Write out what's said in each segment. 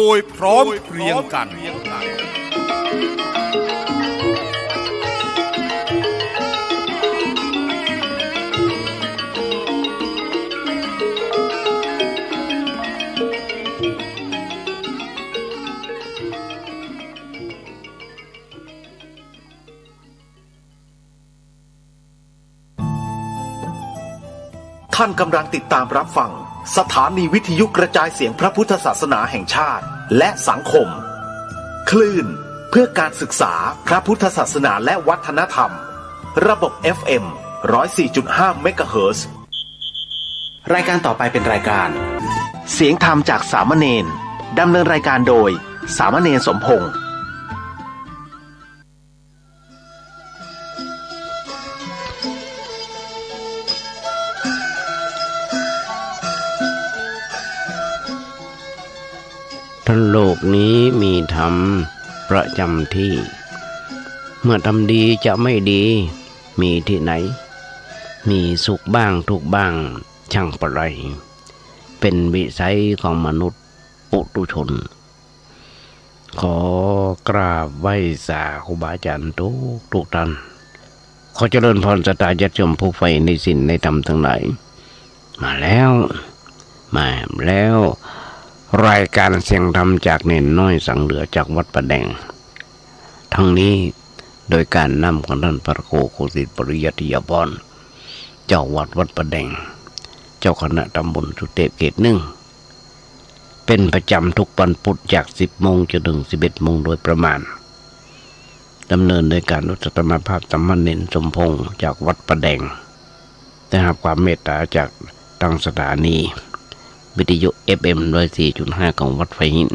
โดยพร้อมเพรียงกันท่านกำลังติดตามรับฟังสถานีวิทยุกระจายเสียงพระพุทธศาสนาแห่งชาติและสังคมคลื่นเพื่อการศึกษาพระพุทธศาสนาและวัฒนธรรมระบบ FM 104.5 เมกะเฮิรตซ์รายการต่อไปเป็นรายการเสียงธรรมจากสามเณรดำเนินรายการโดยสามเณรสมพงษ์ทั้งโลกนี้มีธรรมประจำที่เมื่อทำดีจะไม่ดีมีที่ไหนมีสุขบ้างทุกข์บ้างช่างประไรเป็นวิสัยของมนุษย์ปุถุชนขอกราบไหว้สาครูบาอาจารย์ทุกท่านขอเจริญพรศรัทธาญาติโยมผู้ใฝ่ในศีลในธรรมทั้งหลายมาแล้วรายการเสียงธรรมจากเนนน้อยสังเหลือจากวัดประแดงทั้งนี้โดยการนำของท่านพระโคโคสิตปริยัติยพรเจ้าวัดประแดงเจ้าคณะตำบลสุเทพเขตหนึ่งเป็นประจำทุกวันพุธจาก 10 โมงจนถึง 11 โมงโดยประมาณดำเนินโดยการรัตนภาพสามเณรสมพงษ์จากวัดประแดงได้รับความเมตตาจากทางสถานีวิทยุ FM 104.5 ของวัดไฟหิน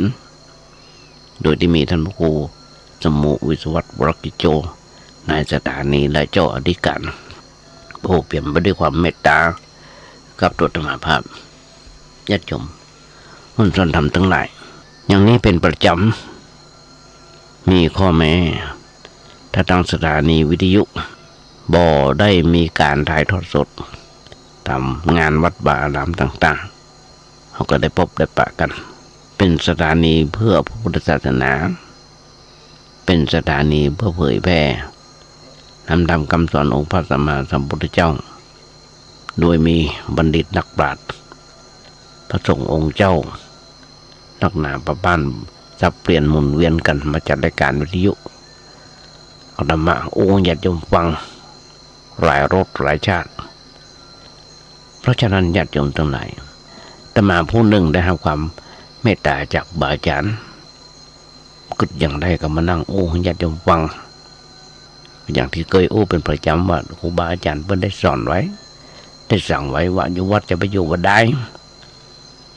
โดยที่มีท่านพระครูสมุวิศวัตรวรกิจโจนายสถานีและเจ้าอธิการผู้เปี่ยมไปด้วยความเมตตากับตัวธรรมภาพญาติโยมหุ้นส่วนธรรมทั้งหลายอย่างนี้เป็นประจำมีข้อแม้ถ้าทางสถานีวิทยุบ่ได้มีการถ่ายทอดสดตามงานวัดบาอารามต่างๆเขาก็ได้พบได้ปะกันเป็นสถานีเพื่อพระพุทธศาสนาเป็นสถานีเพื่อเผยแพร่นำธรรมคำสอนองค์พระสัมมาสัมพุทธเจ้าโดยมีบัณฑิตนักปราชญ์พระสงฆ์องค์เจ้านักหนาประบ้านสับเปลี่ยนหมุนเวียนกันมาจัดรายการวิทยุเอาธรรมะโอ้ญาติโยมฟังหลายรสหลายชาติเพราะฉะนั้นญาติโยมทั้งหลายแต่มาผู้หนึ่งได้รับความเมตตาจากบาอาจารย์กึดอย่างใดก็มานั่งโอ้ญาติโยมฟังอย่างที่เคยโอ้เป็นประจำว่าครูบาอาจารย์เพิ่นได้สอนไว้ได้สั่งไว้ว่าอยู่วัดจะไปอยู่วัดใด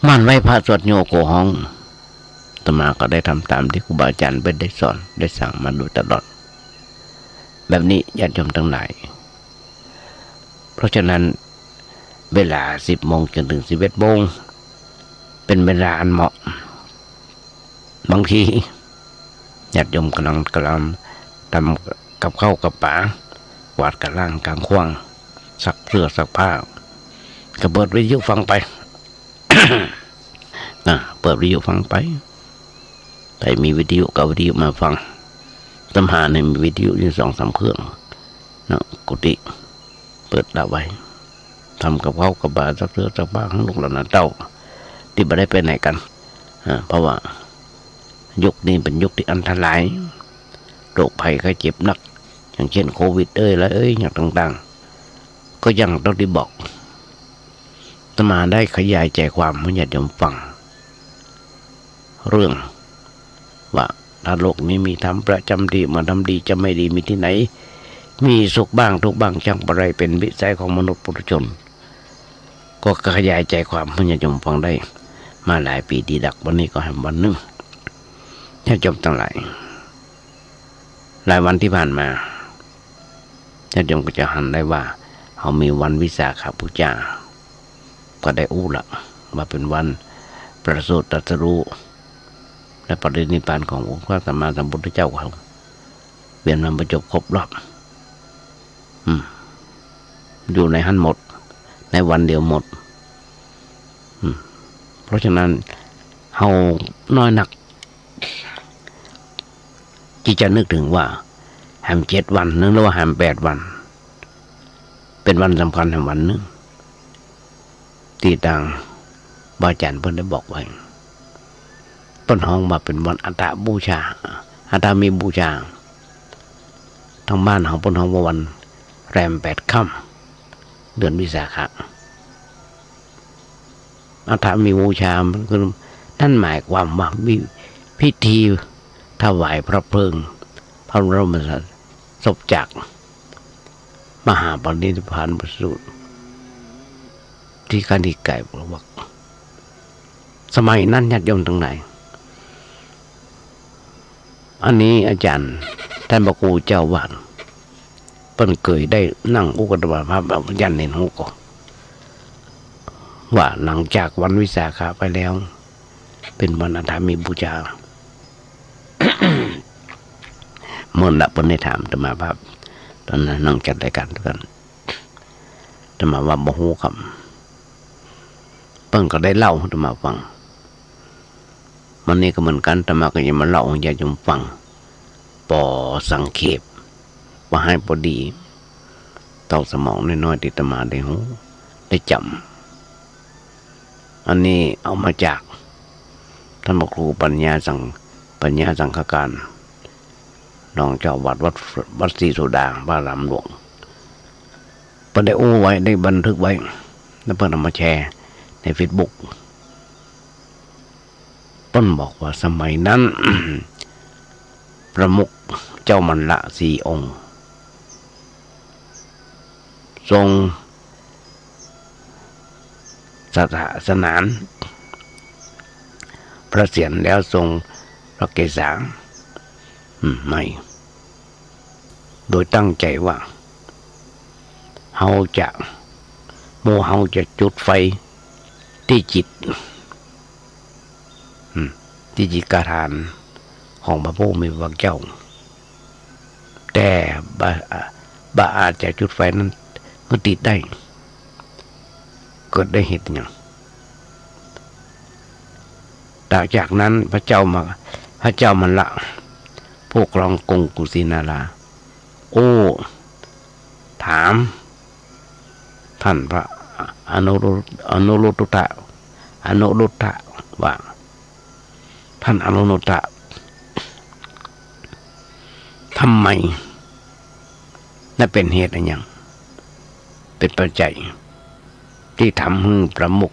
มั่นไว้พระสวดโยโกห้องอาตมาก็ได้ทำตามที่ครูบาอาจารย์เพิ่นได้สอนได้สั่งมาโดยตลอดแบบนี้ญาติโยมทั้งหลายเพราะฉะนั้นเวลา 10 โมงจนถึง 11 โมงเป็นเวลาอันเหมาะบางทีญาติโยมกำลังทำกับข้าวกับปลากวาดกระล่างกลางขว้างซักเสื้อซักผ้ากระเปิดวิทยุฟังไป เปิดวิทยุฟังไปแต่มีวิทยุกับวิทยุมาฟังตำหาในมีวิทยุอยู่2-3 เครื่องนะกุฏิเปิดดับไว้ทำกับเขากับบาซักเสื้อซักผ้าของลูกหลานเต้าที่ไม่ได้ไปไหนกันเพราะว่ายุคนี้เป็นยุคที่อันตรายโรคภัยไข้เจ็บหนักอย่างเช่นโควิดและอย่างต่างๆก็ยังต้องได้บอกอาตมาได้ขยายใจความให้ญาติโยมฟังเรื่องว่าถ้าโลกนี้มีธรรมประจำดีมาทำดีจะไม่ดีมีที่ไหนมีสุขบ้างทุกบ้างช่างประไรเป็นวิสัยของมนุษย์ปุถุชนก็ขยายใจความให้ญาติโยมฟังได้มาหลายปีดีดักวันนี้ก็แห่งวันหนึ่งญาติโยมทั้งหลายหลายวันที่ผ่านมาญาติโยมก็จะหันได้ว่าเขามีวันวิสาขบูชาก็ได้อู้ละว่าเป็นวันประสูติตรัสรู้และปรินิพพานขององค์พระสัมมาสัมพุทธเจ้าเขาเวียนมาประจบครบรอบอยู่ในหันหมดในวันเดียวหมดเพราะฉะนั้น เฮาน้อยนักที่จะนึกถึงว่าแฮม7 วันนึงหรือว่าแฮม8 วันเป็นวันสำคัญแห่งวันหนึ่งที่ต่างบาอาจารย์เพิ่นได้บอกไว้ต้นห้องมาเป็นวันอัฐบูชาอัฐมีบูชาทางบ้านของเพิ่นห้องว่าวันแรม8 ค่ำเดือนวิสาขะอัฐมีบูชามันคือนั่นหมายความว่ามีพิธีถวายพระเพลิงพระบรมศพจากมหาปรินิพพานประสูติที่คณิกายบอกว่าสมัยนั้นญาติโยมทั้งหลายอันนี้อาจารย์ท่านพระครูเจ้าวาดเพิ่นเคยได้นั่งอุกตบาพระแบบยันเห็นหูก่อนว่าหลังจากวันวิสาขะไปแล้วเป็นวันอาฐามีบูชา เมื่อนับเป็นในถามธรรมาภาพตอนนั้นนั่งจัดรายการด้วยกันธรรมาว่าบ่ฮู้คำเพิ่นก็ได้เล่าให้ธรรมาฟังมันนี่ก็เหมือนกันธรรมาก็ยังมาเล่าให้ญาติโยมฟังปอสังเขปว่าให้พอดีเต่าสมองน้อยๆที่ธรรมาได้ฮู้ได้จำอันนี้เอามาจากท่านพระครูปัญญาสังฆการรองเจ้าวัดศรีโสดาพระรามหลวงเพิ่นได้โอ้ไว้ได้บันทึกไว้แล้วเพิ่นเอามาแชร์ใน Facebook เพิ่นบอกว่าสมัยนั้น ประมุขเจ้ามันละ4 องค์ทรงสนานพระเศียรแล้วทรงพระเกศาไม่โดยตั้งใจว่าเฮาจะจุดไฟที่จิตกาทานของพระผู้มีพระเจ้าแต่บาอาจจะจุดไฟนั้นก็ติดได้เกิดได้เหตุอย่างจากนั้นพระเจ้ามันละพวกรองกรุงกุสินาราโอ้ถามท่านพระอนุรุตตะว่าท่านอนุรุตตะทำไมนั่นเป็นเหตุอะไรอย่างเป็นปัจจัยที่ทำให้ประมุข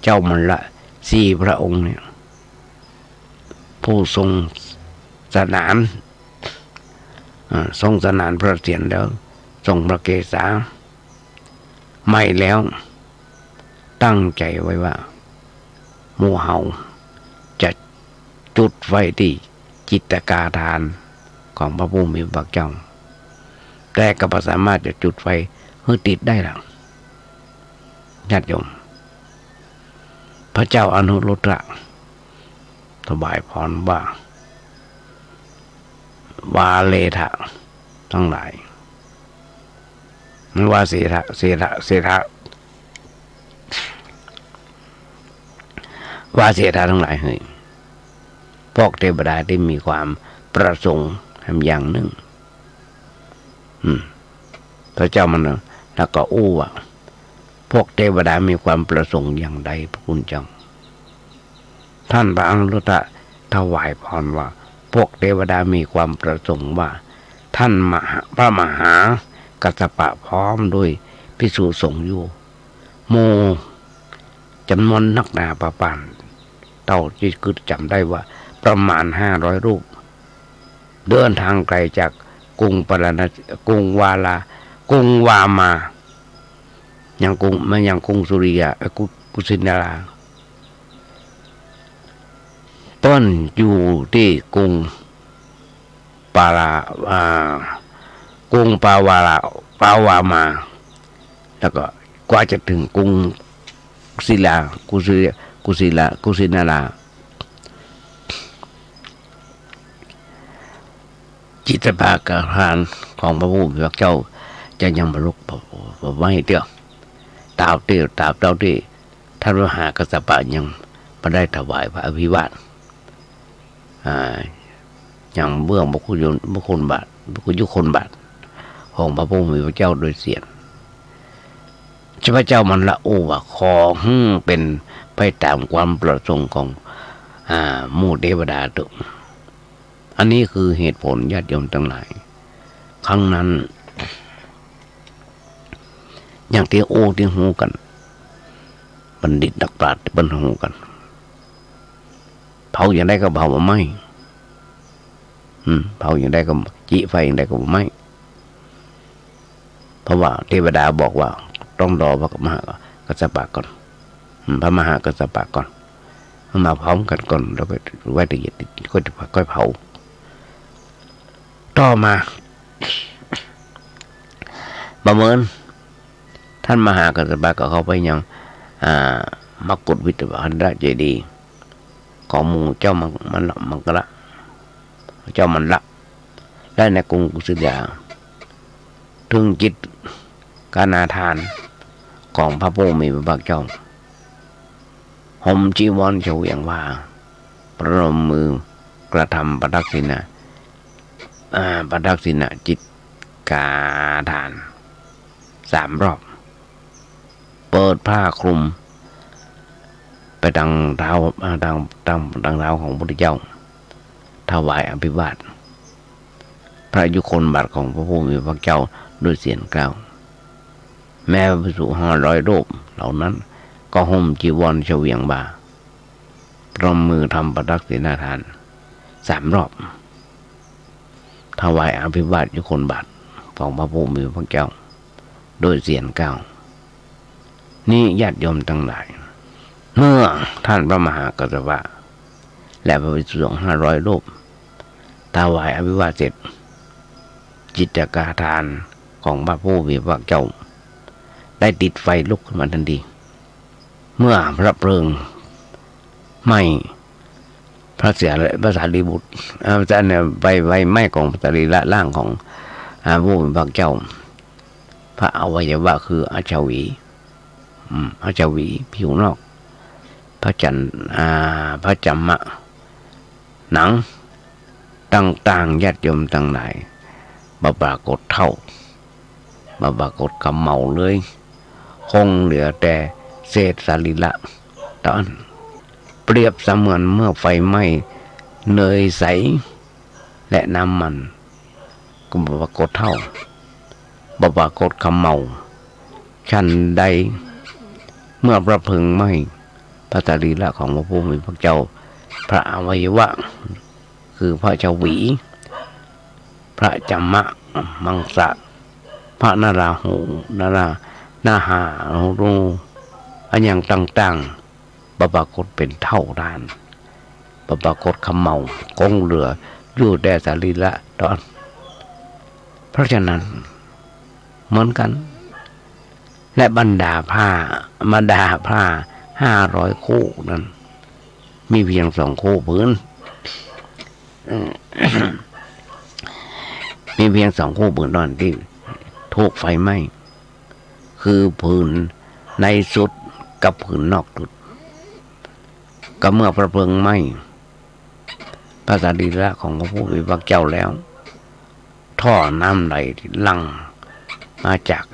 เจ้ามันละ4 พระองค์เนี่ยผู้ทรงสนานพระเศียรแล้วทรงพระเกศาไม่แล้วตั้งใจไว้ว่าหมู่เฮาจะจุดไฟที่จิตกาทานของพระผู้มีพระเจ้าแต่ก็บ่สามารถจะจุดไฟให้ติดได้หรอกญาติโยมพระเจ้าอนุรุตตะถวายพรว่าวาเลทะทั้งหลายไม่ว่าเสถะว่าเสถะทั้งหลายเฮ้ยพวกเทวดาที่มีความประสงค์อย่างหนึ่งพระเจ้ามันแล้วก็อู้ว่าพวกเทวดามีความประสงค์อย่างใดพระคุณเจ้าท่านพระอนุรุตตะถวายพรว่าพวกเทวดามีความประสงค์ว่าท่านพระมหากัสสปะพร้อมด้วยภิกษุสงฆ์อยู่โมจำนวนนักหนาประปานเต่าที่คือจำได้ว่าประมาณ500 รูปเดินทางไกลจากกรุงวามายังกรุงสุริยะกุสินาราต้นอยู่ที่กรุงปาวามาแล้วก็กว่าจะถึงกรุงกุสินาราจิตภากทานของพระผู้มีพระเจ้าจะยังบรรลุไม่เดียวตราบที่ท่านมหากัสสปะยัง มาได้ถวายพระอภิวาทอย่างเบื้องพระคุณบาทพระคุณยุคนบาทของพระผู้มีพระเจ้าโดยเสียงพระเจ้ามันละโอว่าขอเป็นไปตามความประสงค์ของหมู่เทวดาตุอันนี้คือเหตุผลญาติโยมทั้งหลายครั้งนั้นอย่างที่ที่หูกันบัณฑิตนักปราชญ์บัณฑิตหูกันเผาอย่างได้ก็เผาไม่เผาอย่างได้ก็จีไฟอย่างได้ก็ไม่เพราะว่าเทวดาบอกว่าต้องรอพระมหากัสสปะก่อนพระมหากัสสปะก่อนมาพร้อมกันก่อนแล้วก็ไว้ละเอียดก็จะค่อยเผาต่อมาประเมินท่านมหากัสสปะก็เข้าไปยังมกุฏวิทยาพันธะเจดีย์ของหมู่เจ้ามังกระเจ้ามันละและในกรุงกุสินาราถึงจิตกานาทานของพระผู้มีพระภาคเจ้าห่มจีวรเฉวียงว่าประนมมือกระทำประทักษิณะจิตกาทาน3 รอบเปิดผ้าคลุมไปดังเท้าของพระพุทธเจ้าถวายอภิวาทพระยุคลบาทของพระผู้มีพระเจ้าด้วยเสียงกล่าวแม้ภิกษุ500 รูปเหล่านั้นก็ห่มจีวรเฉวียงบ่าประนมมือทำประทักษิณทาน3 รอบถวายอภิวาทยุคลบาทของพระผู้มีพระเจ้าโดยเสียงกล่าวนี่ญาติโยมทั้งหลายเมื่อท่านพระมหากัสสปะและพระภิกษุสงฆ์500 รูปถวายอภิวาทเสร็จจิตกาทานของพระผู้มีพระเจ้าได้ติดไฟลุกขึ้นมาทันทีเมื่อพระเพลิงไหม้พระสารีบุตรไฟไหม้ของพระสรีระร่างของพระผู้มีพระเจ้าพระอวัยวะคืออาชวีผิวนอกพระจัมมะหนังต่างๆญาติโยมต่างหลายมาปรากฏเท่ามาปรากฏกำเมาเลยคงเหลือแต่เศษสรีระตอนเปรียบเสมือนเมื่อไฟไหม้เนยใสและน้ำมันก็มาปรากฏเท่ามาปรากฏกำเมาชั้นใดเมื่อพระเพลิงไหม้พระสรีระของพระผู้มีพระเจ้าพระอวัยวะคือพระชวีพระจัมมะมังสะพระนาราหูนาหารูอันอย่างต่างๆปรากฏเป็นเท่าดานปรากฏคำเมากงเหลืออยู่แด่สรีระตอนเพราะฉะนั้นเหมือนกันและบรรดาผ้า500 คู่นั้นมีเพียง2 คู่พื้นมีเพียง2 คู่ผืนนอนที่ถูกไฟไหม้คือผืนในสุดกับผืนนอกสุดก็เมื่อพระเพลิงไหม้พระสรีระของพระผู้มีพระเจ้าแล้วท่อน้ำไหลหลั่งมาจาก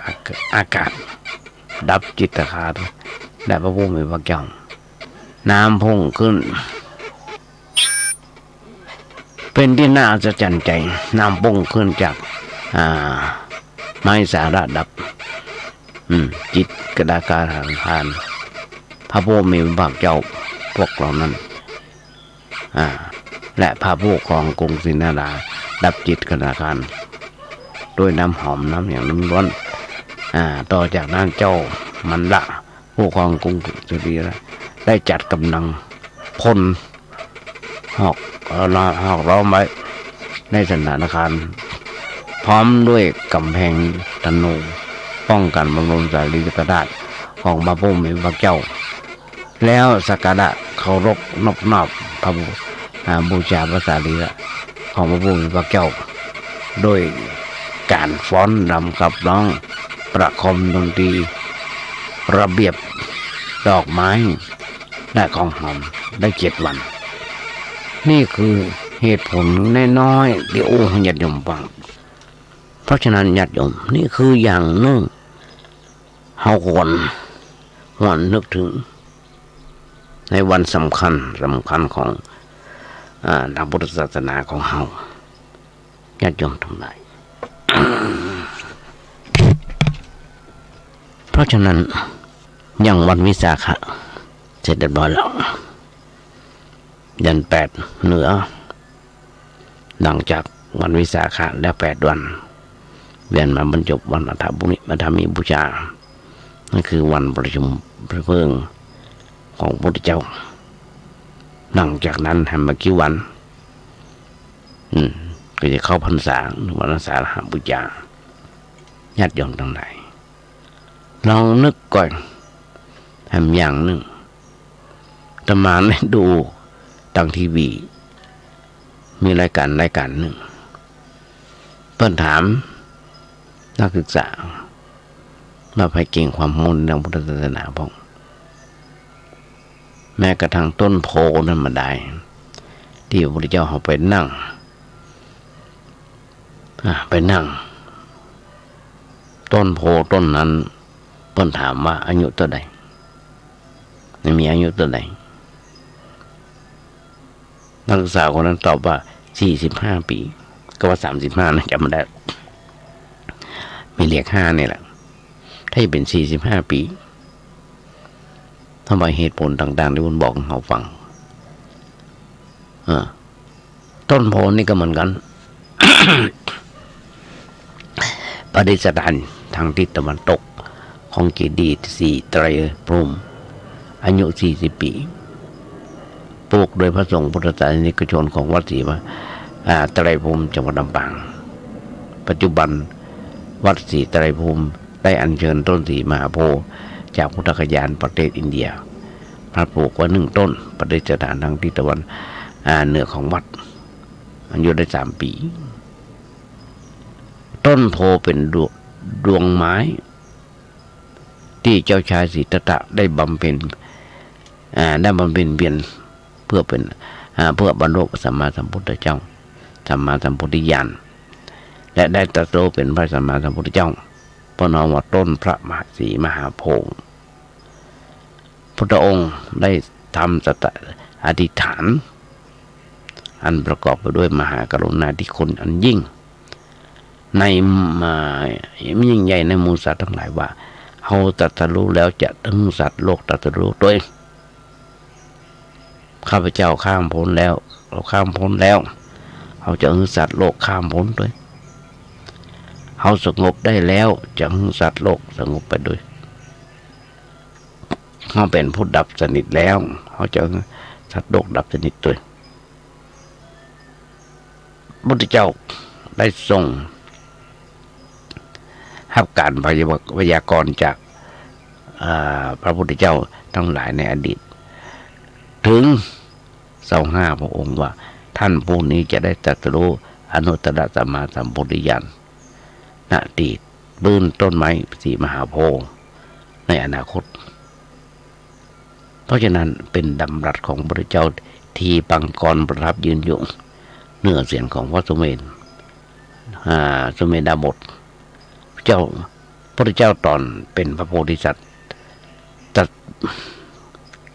อากาศดับจิตคาและพระผู้มีพระเจ้าน้ำพุ่งขึ้นเป็นที่น่าอัศจรรย์ใจน้ำพุ่งขึ้นจากไม้สาระดับจิตกระดากาทานพระผู้มีพระเจ้าพวกเรานั้นและพระผู้ครองกรุงสินาราดับจิตกระดาการด้วยน้ำหอมน้ำอย่างน้ำร้อนต่อจากนั้นเจ้ามันละผู้ครองกรุงสินาราได้จัดกำลังพลหอกล้อมไว้ในสถานการณ์พร้อมด้วยกำแพงธนูป้องกันบำรุงสารีริกธาตุของพระผู้มีพระเจ้าแล้วสักการะเคารพนอบพระบูชาพระสารีระของพระผู้มีพระเจ้าโดยการฟ้อนรำขับร้องประคมดนตรีระเบียบดอกไม้และของหอม ได้7 วันนี่คือเหตุผลน้อยๆที่โอ้ญาติโยมฟังเพราะฉะนั้นญาติโยมนี่คืออย่างหนึ่งเฮาควรนึกถึงในวันสำคัญของทางพุทธศาสนาของเฮาญาติโยมทั้งหลาย เพราะฉะนั้นอย่างวันวิสาขะเสร็จเรียบร้อยแล้วยัน8เหนือหลังจากวันวิสาขะแล้ว8 วันเวียนมาบรรจบวันอัฐบุญมาธรรมีบูชานั่นคือวันประชุมพระเพลิงของพระพุทธเจ้าหลังจากนั้นทำมากี่วันก็จะเข้าพรรษาวันอาสาฬหบูชาญาติโยมทั้งหลายลองนึกก่อนทำอย่างหนึ่งตมาได้ดูทางทีวีมีรายการหนึ่งเพิ่นถามนักศึกษามาไปเก่งความรู้ทางพุทธศาสนาพ้องแม้กระทั่งต้นโพนั่นมาได้ที่พระพุทธเจ้าเอาไปนั่งต้นโพต้นนั้นเพิ่นถามว่าอายุเท่าใดมีอายุเท่าใดนักศึกษาคนนั้นตอบว่า45 ปีก็ว่า35นะจำไม่ได้มีเลข5นี่แหละถ้าเป็น45 ปีทำไมเหตุผลต่างๆที่ผมบอกเขาฟังต้นโพนี่ก็เหมือนกัน ประดิษฐานทางทิศตะวันตกของเจดีย์4 ไตรพรหมอายุ40 ปีปลูกโดยพระสงฆ์พุทธศาสนิกชนของวัดศรีไตรพรหมจังหวัดลำปางปัจจุบันวัดศรีไตรพรหมได้อัญเชิญต้นศรีมหาโพธิ์จากพุทธคยานประเทศอินเดียมาปลูกไว้1 ต้นประดิษฐานทางทิศตะวันเหนือของวัดอายุได้3 ปีต้นโพเป็นดวงไม้ที่เจ้าชายสิทธัตถะได้บำเพ็ญเพียรเพื่อบรรลุสัมมาสัมพุทธเจ้าสัมมาสัมพุทธญาณและได้ตรัสรู้เป็นพระสัมมาสัมพุทธเจ้าพระนามว่าต้นพระมหาศรีมหาโพธิ์พุทธองค์ได้ทำสัตย์อธิษฐานอันประกอบไปด้วยมหากรุณาธิคุณอันยิ่งในยิ่งใหญ่ในหมู่สัตว์ทั้งหลายว่าเฮาตรัสรู้แล้วจะถึงสัตว์โลกตรัสรู้ด้วยข้าพเจ้าข้ามพ้นแล้วเราข้ามพ้นแล้วเขาจะถึงสัตว์โลกข้ามพ้นด้วยเขาสงบได้แล้วจะถึงสัตว์โลกสงบไปด้วยเขาเป็นผู้ดับสนิทแล้วเขาจะสัตว์โลกดับสนิทด้วยพระพุทธเจ้าได้ทรงให้การพยากรณ์จากพระพุทธเจ้าทั้งหลายในอดีตถึง25 พระองค์ว่าท่านผู้นี้จะได้ตรัสรู้อนุตตรสัมมาสัมพุทธญาณณที่บื้นต้นไม้สีมหาโพธิ์ในอนาคตเพราะฉะนั้นเป็นดำรัสของพระพุทธเจ้าที่ปังกรประทับยืนอยู่เหนือเสียงของพระสุเมธสุเมธาบทพระพุทธเจ้าตอนเป็นพระโพธิสัตว์ตัด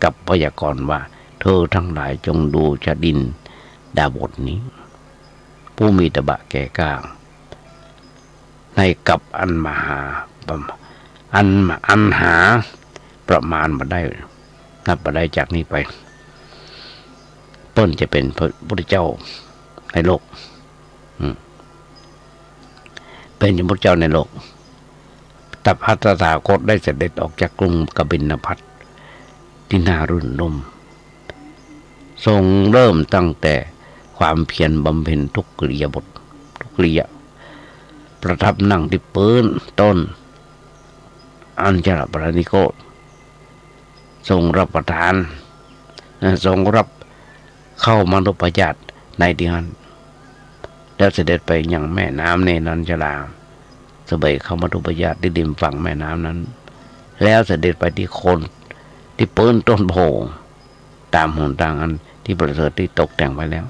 กับพยากรณ์ว่าเธอทั้งหลายจงดูชดินดาบทนี้ผู้มีตบะแก่กล้าในกับอันมหาอันหาประมาณมาได้นับมาได้จากนี้ไปเปิ้นจะเป็นพระพุทธเจ้าในโลกเป็นพระพุทธเจ้าในโลกแต่พระตถาคตได้เสด็จออกจากกรุงกบิลพัสดุที่น่ารื่นรมทรงเริ่มตั้งแต่ความเพียรบำเพ็ญทุกกิริยาบททุกกิริยาประทับนั่งที่ปืนต้นอัญชรปรณิโกฏทรงรับประทานทรงรับเข้ามนุปญาตในที่นั้นแล้วเสด็จไปยังแม่น้ำเนรัญชราเสด็จเข้ามนุปญาตที่ริมฝั่งแม่น้ำนั้นแล้วเสด็จไปที่โคนที่ปืนต้นโพ ตามหนทางอันที่ประเสริฐที่ตกแต่งไว้แล้ว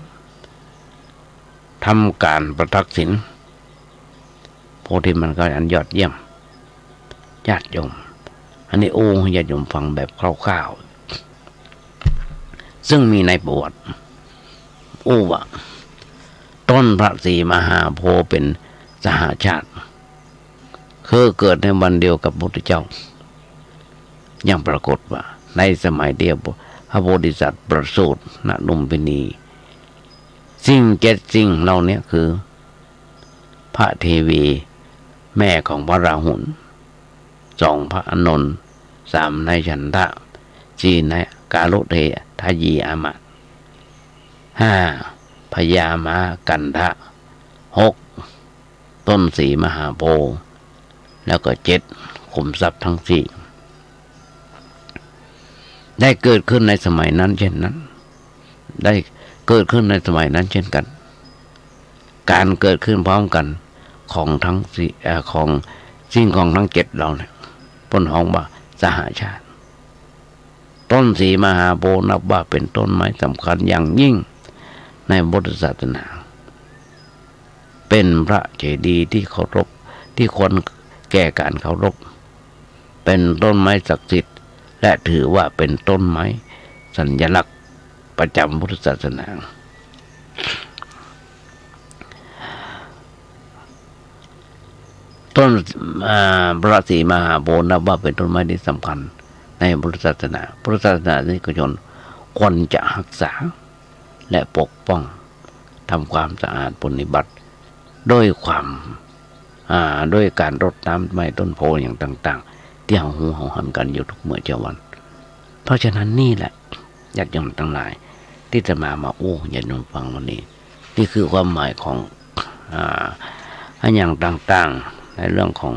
ทำการประทักษิณโพธิมันก็อันยอดเยี่ยมญาติโยมอันนี้ญาติโยมฟังแบบคร่าวๆซึ่งมีในประวัติว่าต้นพระศรีมหาโพธิ์เป็นสหชาติคือเกิดในวันเดียวกับพระพุทธเจ้ายังปรากฏว่าในสมัยเดียวพระโพธิสัตว์ประสูติณลุมพินีสิ่งสิ่งเหล่านี้คือพระเทวีแม่ของพระราหุล2พระอานนท์3นายฉันทะ4นายกาลุเททายีอามะ5พญามากันทะ6ต้นศรีมหาโพธิ์แล้วก็7ขุมทรัพย์ทั้ง4ได้เกิดขึ้นในสมัยนั้นเช่นนั้นได้เกิดขึ้นในสมัยนั้นเช่นกันการเกิดขึ้นพร้อมกันของทั้งของสิ่งของทั้ง7เราเนี่ยต้นหองว่าสหชาติต้นศรีมหาโพธิ์นับว่าเป็นต้นไม้สำคัญอย่างยิ่งในพุทธศาสนาเป็นพระเจดีย์ที่เคารพที่ควรแก่การเคารพเป็นต้นไม้ศักดิ์สิทธิ์และถือว่าเป็นต้นไม้สัญลักษณ์ประจำพุทธศาสนาต้นพระศรีมหาโพธิ์นับว่าเป็นต้นไม้ที่สำคัญในพุทธศาสนาพุทธศาสนานิกชนควรจะรักษาและปกป้องทำความสะอาดปฏิบัติด้วยความด้วยการรดน้ำไม้ต้นโพอย่างต่างๆที่หูหันกันอยู่ทุกเมื่อเช้าวันเพราะฉะนั้นนี่แหละญาติโยมทั้งหลายที่จะมาญาติโยมฟังวันนี้นี่คือความหมายของอย่างต่างๆในเรื่องของ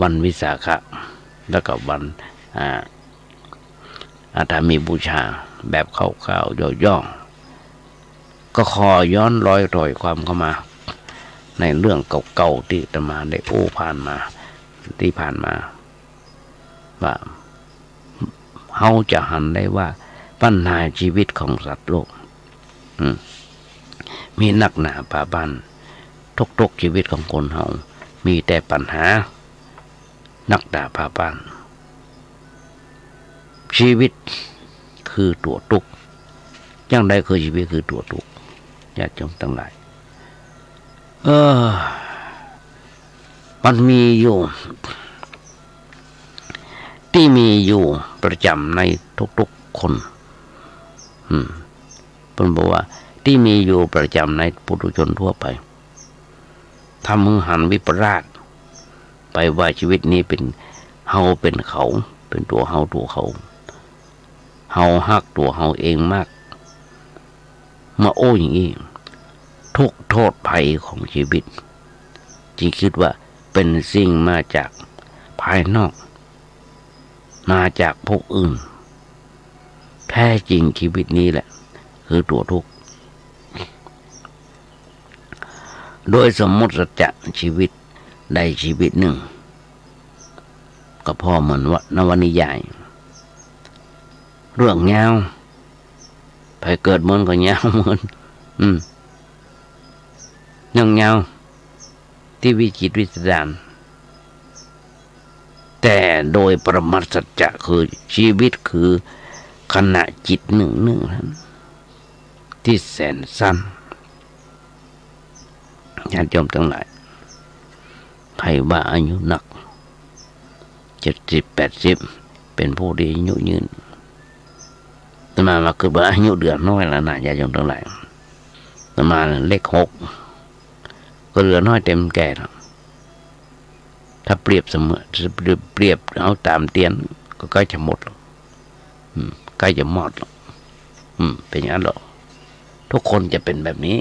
วันวิสาขะแล้วก็วันอาถรรพ์บูชาแบบคร่าวๆย่อๆก็ขอย้อนรอยความเข้ามาในเรื่องเก่าๆที่อาตมาได้ผ่านมาที่ผ่านมาว่าเขาจะหันได้ว่าปัญหาชีวิตของสัตว์โลกมีนักหนาป่าบันทุกชีวิตของคนเขามีแต่ปัญหานักด่าป่าบันชีวิตคือตัวทุกข์อย่างใดคือชีวิตคือตัวทุกข์ญาติโยมทั้งหลายมันมีอยู่ที่มีอยู่ประจำในทุกๆคนผมบอกว่าที่มีอยู่ประจำในปุถุชนทั่วไปทำมึงหันวิปราชไปว่าชีวิตนี้เป็นเฮาเป็นเขาเป็นตัวเฮาฮักตัวเฮาเองมากมาอย่างนี้ทุกโทษภัยของชีวิตจึงคิดว่าเป็นสิ่งมาจากภายนอกมาจากพวกอื่นแท้จริงชีวิตนี้แหละคือตัวทุกข์โดยสมมติสัจจะชีวิตใดชีวิตหนึ่งก็พอเหมือนว่านวนิยายเรื่องยาวไปเกิดเหมือนก็ยาวเหมือนยังยาวที่วิจิตรวิสดารแต่โดยปรมัตถสัจจะคือชีวิตคือขณะจิตหนึ่งนั้นที่แสนสั้นญาติโยมทั้งหลายใครว่าอายุหนัก70-80เป็นผู้ที่อายุยืนแต่มาคือว่าอายุเดือนน้อยแล้วนะญาติโยมทั้งหลายแต่มาเลข6ก็เหลือน้อยเต็มแก่แล้วถ้าเปรียบเสมอเปรียบเอาตามเตียนก็ใกล้จะหมดแล้วใกล้จะหมดแล้วเป็นอย่างนั้นหรอทุกคนจะเป็นแบบนี้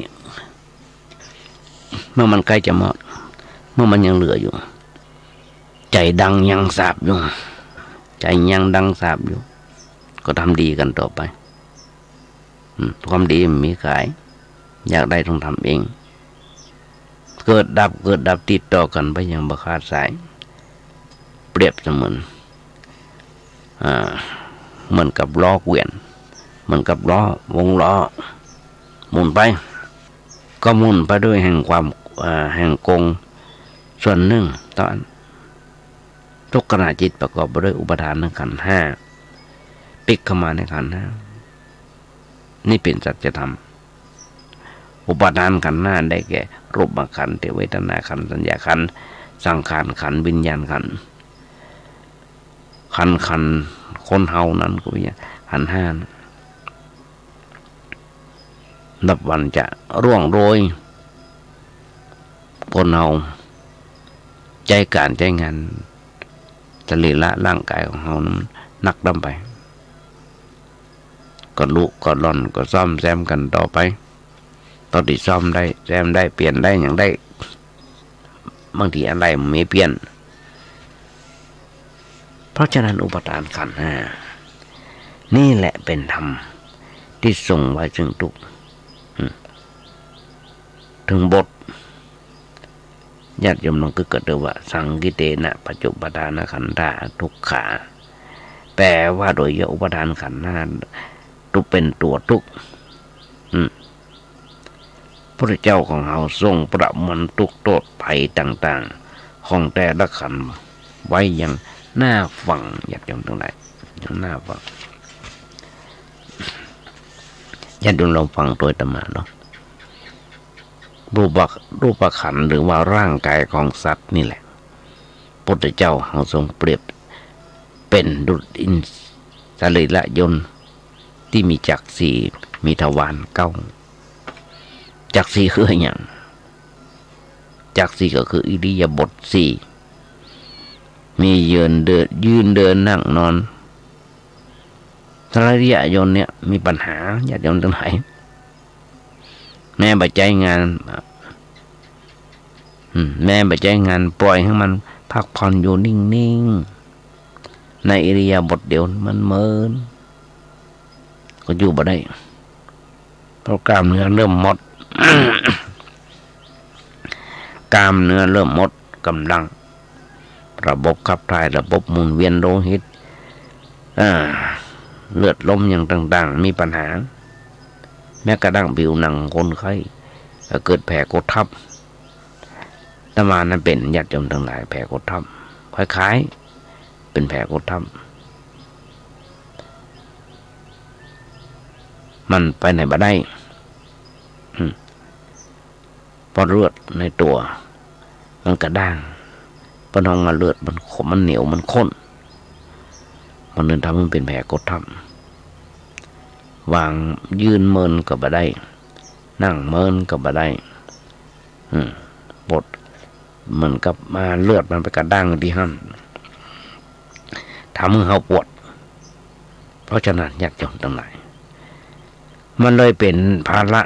เมื่อมันใกล้จะหมดเมื่อมันยังเหลืออยู่ใจดังยังสาบอยู่ใจยังดังสาบอยู่ก็ทำดีกันต่อไปความดีมันมีขายอยากได้ต้องทำเองเกิดดับติดต่อกันไปอย่างบ่ขาดสายเปรียบเสมือนเหมือนกับล้อเกวียน เหมือนกับล้อวงล้อหมุนไปก็หมุนไปด้วยแห่งความแห่งกงส่วนหนึ่งตอนทุกขณะจิตประกอบไปด้วยอุปทานทั้งขันธ์ห้าปิกเข้ามาในขันธ์ห้านี่เป็นสัจธรรมอุปทานขันธ์ห้าได้แก่รูปขันธ์เวทนาขันธ์สัญญาขันธ์สังขารขันธ์วิญญาณขันธ์ขันธ์คนเฮานั้นก็วิญญาณขันธ์ห้านับวันจะร่วงโรยคนเฮาใจการใจงานสรีระร่างกายของเฮานั้นนักดำไปก็ลุก็ร่อนก็ซ่อมแซมกันต่อไปตอนที่ซ่อมได้แซมได้เปลี่ยนได้อย่างได้บางทีอะไรมันไม่เปลี่ยนเพราะฉะนั้นอุปทานขันธ์ห้านี่แหละเป็นธรรมที่ส่งไว้ถึงทุกถึงบทญาติโยมลองก็เกิดด้วยว่าสังกิเตนะปัจจุปทานขันธาทุกขาแปลว่าโดยอุปทานขันธ์ห้าทุกเป็นตัวทุกพระเจ้าของเราทรงประมวลทุกโทษภัยต่างๆของแต่ละขันธ์ไว้อย่างน่าฟังญาติโยมตรงไหนอย่างน่าฟังญาติโยมลองฟังโดยธรรมะเนาะรูปขันธ์หรือว่าร่างกายของสัตว์นี่แหละพระเจ้าเราทรงเปรียบเป็นดุจอินทรีละยนต์ที่มีจักรสี่มีทวารเก้าจักรสี่คืออย่างจักรสี่ก็คืออิริยาบถสี่มียืนเดินนั่งนอนสารยะยนต์เนี่ยมีปัญหาญาติโยมตรงไหนแม่บัจจัยงานแม่บัจจัยงานปล่อยให้มันพักผ่อนอยู่นิ่งๆในอิริยาบถเดียวมันเมินก็อยู่บ่ได้เพราะกล้ามเนื้อเริ่มหมด กล้ามเนื้อเริ่มหมดกำลังระบบขับถ่ายระบบหมุนเวียนโลหิตเลือดลมอย่างต่างๆมีปัญหาแม้กระทั่งผิวหนังคนไข้เกิดแผลกดทับตมานั้นเป็นญาติโยมทั้งหลายแผลกดทับคล้ายๆเป็นแผลกดทับมันไปไหนบ่ได้เพราะเลือดในตัวมันกระด้างเพราะน้องมาเลือดมันขมมันเหนียวมันข้นมันเลยทำให้มันเป็นแผลกดทับวางยืนเมินก็บ่ได้นั่งเมินก็บ่ได้ปวดเหมือนกับมาเลือดมันไปกระด้างที่หั่นทำให้เขาปวดเพราะฉะนั้นญาติโยมทั้งหลายมันเลยเป็นภาระ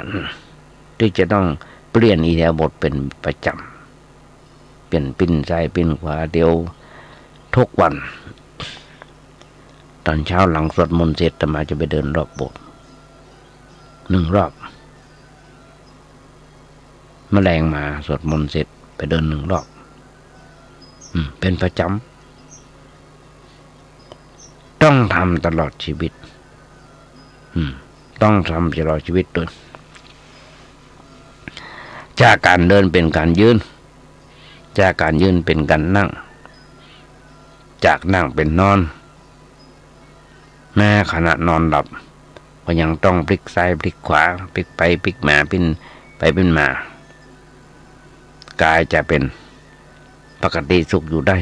ที่จะต้องเปลี่ยนอิริยาบถเป็นประจำเปลี่ยนปิ้นซ้ายปิ้นขวาเดียวทุกวันตอนเช้าหลังสวดมนต์เสร็จอาตมาจะไปเดินรอบโบสถ์1 รอบแมลงมาสวดมนต์เสร็จไปเดิน1 รอบเป็นประจำต้องทำตลอดชีวิตต้องทำตลอดชีวิตด้วยจากการเดินเป็นการยืนจากการยืนเป็นการนั่งจากนั่งเป็นนอนแม้ขณะนอนหลับก็ยังต้องพลิกซ้ายพลิกขวาพลิกไปพลิกมาปิ้นไปปิ้นมากายจะเป็นปกติสุขอยู่ได้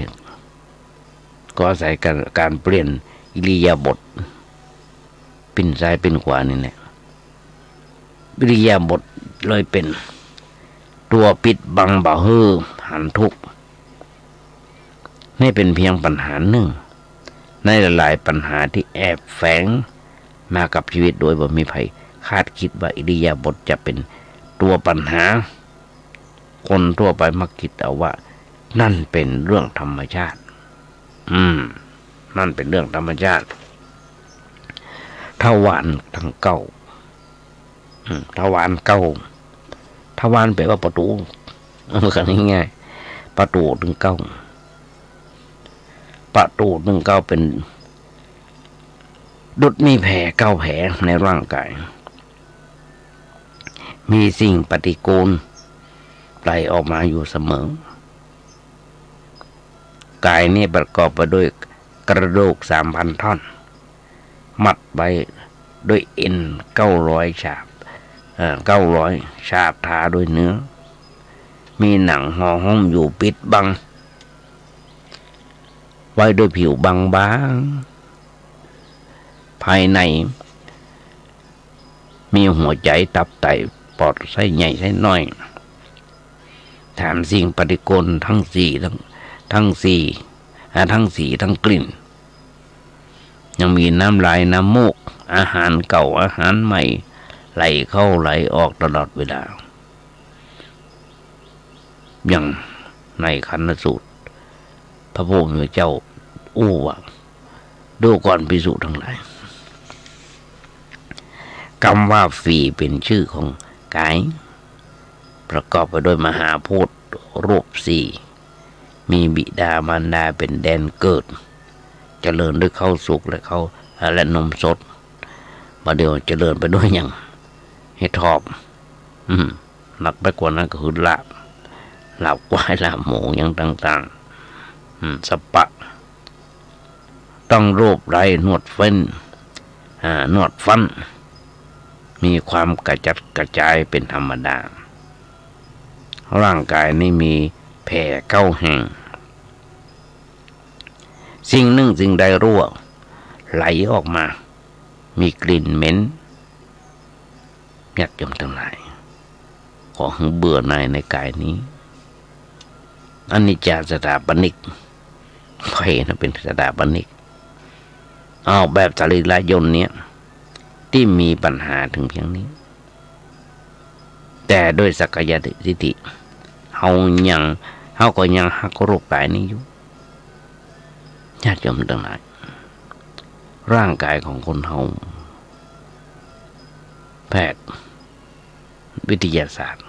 ก็อาศัยการเปลี่ยนอิริยาบถปิ้นซ้ายปิ้นขวานี่แหละอิริยาบถเลยเป็นตัวปิดบังบ่ฮือหันทุกข์นี่เป็นเพียงปัญหาหนึ่งในหลายๆปัญหาที่แอบแฝงมากับชีวิตโดยบ่มีใครคาดคิดว่าอิริยาบถจะเป็นตัวปัญหาคนทั่วไปมักคิดเอาว่านั่นเป็นเรื่องธรรมชาตินั่นเป็นเรื่องธรรมชาติทวารทั้งเก้าทวารเก้าทวารแปลว่าประตูกันง่ายๆประตูถึงเก้าประตูถึงเก้าเป็น ดุจมีแผลเก้าแผลในร่างกายมีสิ่งปฏิกูลไหลออกมาอยู่เสมอกายนี้ประกอบไปด้วยกระดูก3,000 ท่อนมัดไว้ด้วยเอ็น900 ฉาบ900 ฉาบทาด้วยเนื้อมีหนังห่อหุ้มอยู่ปิดบังไว้ด้วยผิวบางๆภายในมีหัวใจตับไตปอดไส้ใหญ่ไส้น้อยแถมสิ่งปฏิกูลทั้งทั้งกลิ่นยังมีน้ำลายน้ำมูกอาหารเก่าอาหารใหม่ไหลเข้าไหลออกตลอดเวลาอย่างในขันธสูตรพระพุทธเจ้าอู้ว่าดูก่อนภิกษุทั้งหลายคำว่าฝีเป็นชื่อของกายประกอบไปด้วยมหาพูดรูป4มีบิดามารดาเป็นแดนเกิดเจริญด้วยข้าวสุกและนมสดมาเดี๋ยวเจริญไปด้วยอย่างให้ทอบหนักไปกว่านั้นก็คือลาบควายลาบหมูอย่างต่างๆสปะต้องรูปไรนวดเฟ้นนวดฟันมีความกระจัดกระจายเป็นธรรมดาร่างกายนี่มีแผล9 แห่งสิ่งหนึ่งสิ่งใดรั่วไหลออกมามีกลิ่นเหม็นญาติโยมทั้งหลายขอให้เบื่อหน่ายในกายนี้อนิจจสถาปนิกใครนะเป็นสถาปนิกเอาแบบสรีระยนต์เนี้ยที่มีปัญหาถึงเพียงนี้แต่ด้วยสักยทิฏฐิเฮาก็ยังหักรูปกายนี้อยู่ญาติโยมทั้งหลายร่างกายของคนเฮาแพทย์วิทยาศาสตร์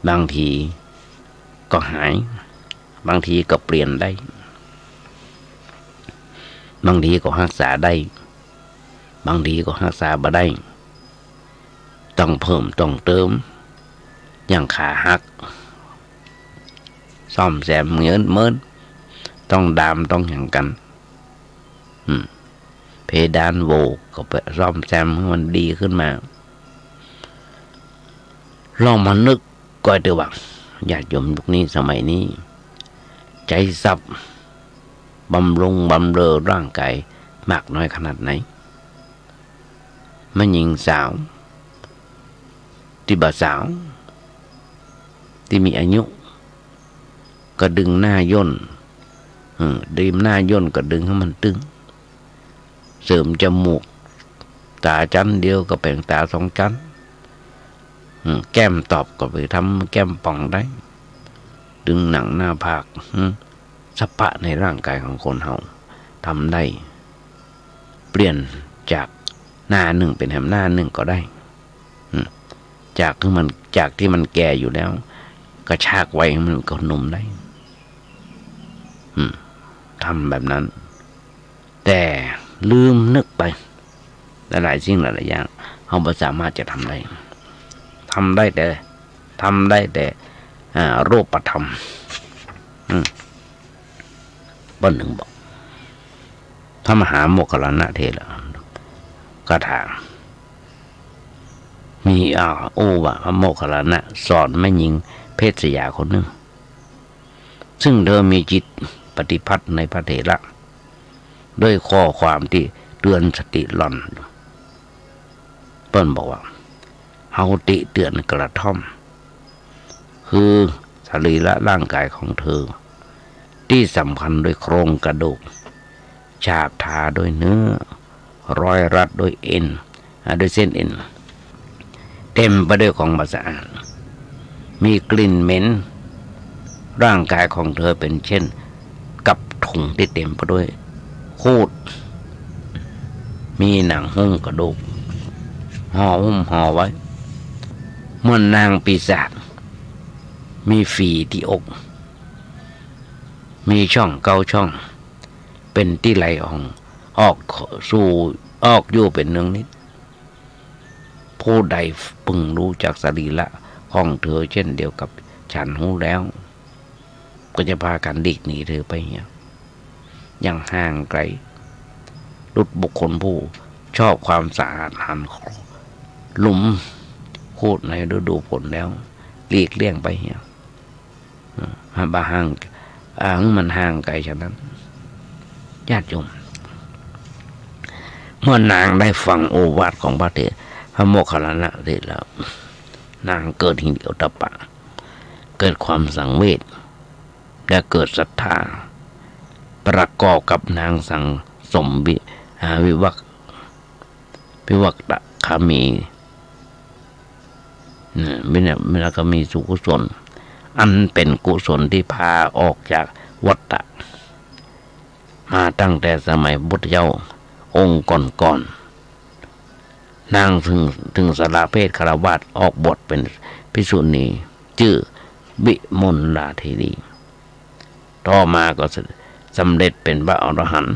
บางทีก็หายบางทีก็เปลี่ยนได้บางทีก็รักษาได้บางทีก็รักษาบ่ได้ต้องเพิ่มต้องเติมอย่างขาหักซ่อมแซมเมินต้องดามต้องอย่างกันเพดานโหวก็ไปซ่อมแซมให้มันดีขึ้นมาลองมานึกก็ได้ว่าญาติโยมยุคนี้สมัยนี้ใจสับบำรุงบำเรอร่างกายมากน้อยขนาดไหนมันหญิงสาวที่บ่สาวที่มีอายุก็ดึงหน้าย่นดึงหน้าย่นก็ดึงให้มันตึงเสริมจมูกตาชั้นเดียวก็แป่งตา2 ชั้นแก้มตอบก็ไปทำแก้มป่องได้ดึงหนังหน้าผากสปะในร่างกายของคนเฮาทำได้เปลี่ยนจากหน้าหนึ่งเป็นแหมหน้าหนึ่งก็ได้จากที่มันแก่อยู่แล้วกระชากไว้มันก็หนุ่มได้ทำแบบนั้นแต่ลืมนึกไปหลายสิ่งหลายอย่างเราไม่สามารถจะทำได้แต่รูปธรรมบ้านหนึ่งบอกถ้ามหาโมคคัลลานะเทระคาถามีว่าพระโมคคัลลานะสอนแม่หญิงเพศยาคนหนึ่งซึ่งเธอมีจิตปฏิพัทธ์ในพระเถระด้วยข้อความที่เตือนสติหล่อนเปิ้นบอกว่าเฮาติเตือนกระท่อมคือสรีระร่างกายของเธอที่สำคัญด้วยโครงกระดูกฉาบทาด้วยเนื้อร้อยรัดด้วยเอ็นด้วยเส้นเอ็นเต็มไปด้วยของสะอาดมีกลิ่นเหม็นร่างกายของเธอเป็นเช่นกับถุงที่เต็มไปด้วยคูดมีหนังหุ้มกระดูกห่อไว้เหมือนนางปีศาจมีฝีที่อกมีช่อง9 ช่องเป็นที่ไหล ออกสู่ออกอยู่เป็นหนึ่งนิดผู้ใดพึงรู้จากสรีระของเธอเช่นเดียวกับฉันรู้แล้วก็จะพากันดิกหนีเธอไปอย่างห่างไกลรุดบุคคลผู้ชอบความสะอาดหันหลุมพูดในฤดูฝนแล้วหลีกเลี่ยงไปบาห่างมันห่างไกลฉะนั้นญาติโยมเมื่อนางได้ฟังโอวาทของพระเถรพระโมคคัลลานะเสร็จแล้วนางเกิดหิริโอตตัปปะเกิดความสังเวชและเกิดศรัทธาประกอบกับนางสังสมวิวักตะคามีไม่แล้วก็มีสุกุศลอันเป็นกุศลที่พาออกจากวัฏฏะมาตั้งแต่สมัยพุทธเจ้าองค์ก่อนนางถึงสละเพศคฤหัสถ์ออกบวชเป็นภิกษุณีชื่อวิมลลาเทรีต่อมาก็สำเร็จเป็นพระอรหันต์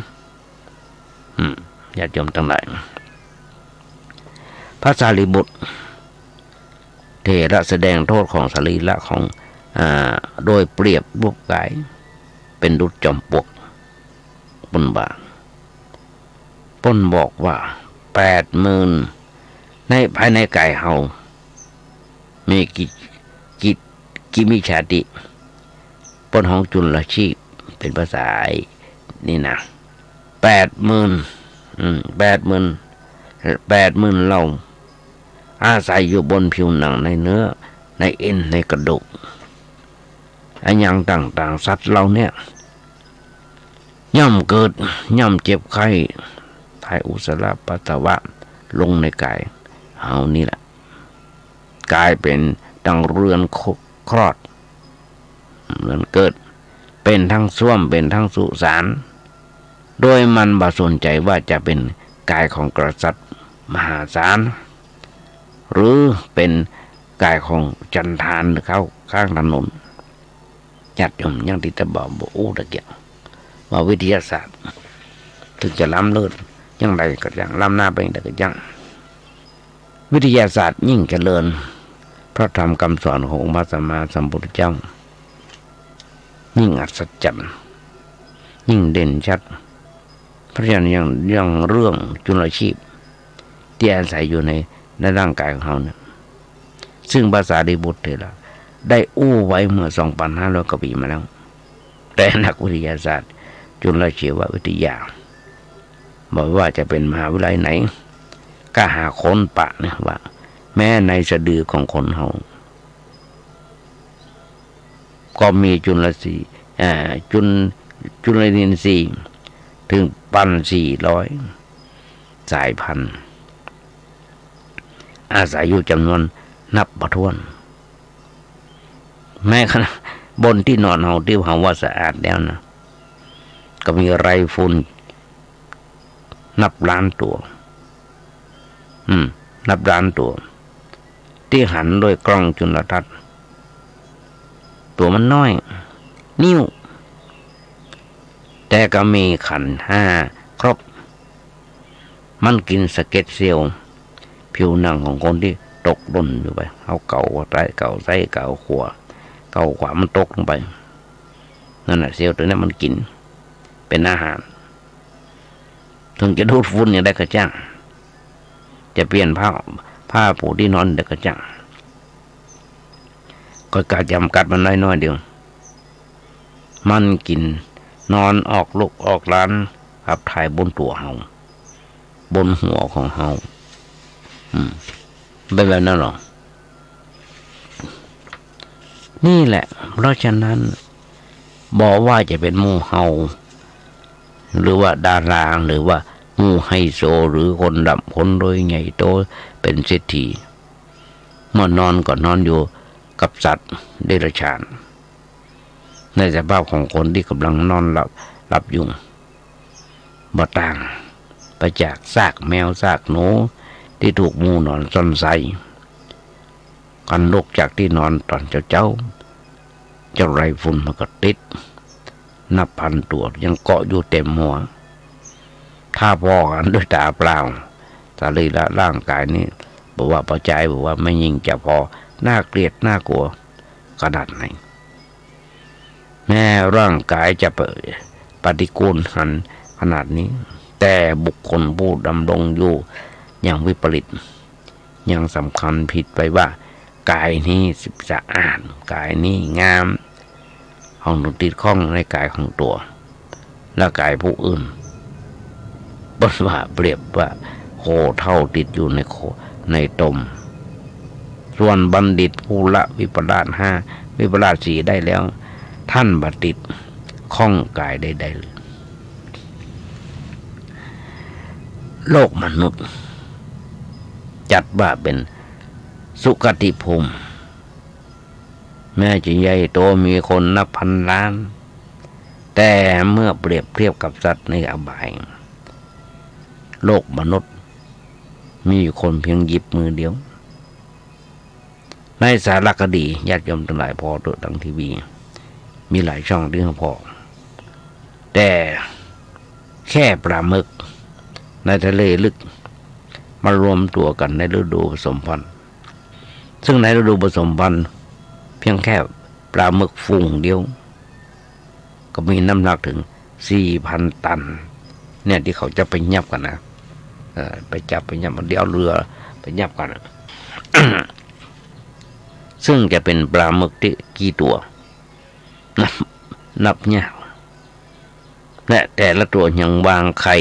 ญาติโยมทั้งหลายพระสารีบุตรเถระแสดงโทษของสรีระของโดยเปรียบรูปกายเป็นดุจจอมปลวกบนบ่าป้นบอกว่า80,000ในภายในกายเฮามีกิมิชาติป้นของจุลชีพเป็นภาษานี่นะ80,000เราอาศัยอยู่บนผิวหนังในเนื้อในเอ็นในกระดูกอันอย่างต่างๆสัตว์เราเนี่ยย่อมเกิดย่อมเจ็บไข้ถ่ายอุจจาระปัสสาวะลงในกายเฮานี่แหละกลายเป็นดังเรือนคลอดเรือนเกิดเป็นทั้งส้วมเป็นทั้งสุสานโดยมันบ่สนใจว่าจะเป็นกายของกษัตริย์มหาศาลหรือเป็นกายของจันทานเข้าข้างถนนญาติโยมยังที่จะบอกตะเกียบว่าวิทยาศาสตร์ถึงจะล้ำเลิศยังไรก็ยังล้ำหน้าไปแต่ก็ยังวิทยาศาสตร์ยิ่งเจริญเพราะทำคำสอนขององค์พระสัมมาสัมพุทธเจ้ายิ่งอัศจรรย์ยิ่งเด่นชัดเพราะฉะนั้นยังเรื่องจุลชีพที่อาศัยอยู่ในร่างกายของเราเนี่ยซึ่งภาษาดิบุตรเถระได้อู้ไว้เมื่อ 2,500 กว่าปีมาแล้วแต่นักวิทยาศาสตร์จุลชีววิทยาบอกว่าจะเป็นมหาวิทยาลัยไหนก็หาค้นปะเนี่ยว่าแม้ในสะดือของคนเราก็มีจุลนินทรีย์ถึง 1,400 สายพันธุ์อาศัยอยู่จำนวนนับบ่ถ้วนแม้ขณะบนที่นอนเราที่เราว่าสะอาดแล้วนะก็มีไรฝุ่นนับล้านตัวนับล้านตัวที่หันโดยกล้องจุลทรรศน์ตัวมันน้อยนิ้วแต่ก็มีขันธ์5ครบมันกินสะเก็ดเซลล์ผิวหนังของคนที่ตกหล่นอยู่ไปเอาเก่าใต้เก่าไส้เก่าขวามันตกลงไปนั่นแหละเซลล์ตัวนี้มันกินเป็นอาหารถึงจะดูดฝุ่นอย่างได้กระจ่างจะเปลี่ยนผ้าปูที่นอนได้กระจ่างก็กะจำกัดมันน้อยเดียวมันกินนอนออกลูกออกล้านขับถ่ายบนตัวเฮาบนหัวของเฮาเป็นแบบนั้นหรอนี่แหละเพราะฉะนั้นบอกว่าจะเป็นหมู่เฮาหรือว่าดาราหรือว่าหมู่ไฮโซหรือคนดำคนรวยใหญ่โตเป็นเศรษฐีเมื่อนอนก็นอนอยู่กับสัตว์เดรัจฉานในสภาพของคนที่กำลังนอนหลับอยู่บ่ต่างไปจากซากแมวซากหนูที่ถูกหมูนอนซ่อนใส่กันลุกจากที่นอนตอนเจ้าไรฝุ่นมันก็ติดนับพันตัวยังเกาะอยู่เต็มหัว ถ้าพอกันด้วยตาเปล่าสรีระร่างกายนี้บอกว่าประจัยบอกว่าไม่ยิ่งจะพอน่าเกลียดน่ากลัวขนาดไหนแม้ร่างกายจะปฏิกูลหันขนาดนี้แต่บุคคลผู้ดำรงอยู่อย่างวิปริตยังสำคัญผิดไปว่ากายนี้สะอาดกายนี้งามห้องติดข้องในกายของตัวและกายผู้อื่นบทว่าเปรียบว่าโคเท่าติดอยู่ในตมส่วนบัณฑิตผู้ละวิปลาส5วิปลาส4ได้แล้วท่านบัติดข้องกายใดๆเลยโลกมนุษย์จัดว่าเป็นสุคติภูมิแม้จะใหญ่โตมีคนนับพันล้านแต่เมื่อเปรียบเทียบกับสัตว์ในอบายโลกมนุษย์มีคนเพียงหยิบมือเดียวในสารคดีญาติโยมทั้งหลายพอตัวทางทีวีมีหลายช่องที่เขาพอแต่แค่ปลาหมึกในทะเลลึกมารวมตัวกันในฤดูผสมพันธุ์ซึ่งในฤดูผสมพันธุ์เพียงแค่ปลาหมึกฝูงเดียวก็มีน้ำหนักถึง 4,000 ตันเนี่ยที่เขาจะไปยับกันนะไปจับไปยับมันเดี๋ยวเรือไปยับกัน ซึ่งจะเป็นปลาหมึกที่กี่ตัวนับยากและแต่ละตัวยังวางไข่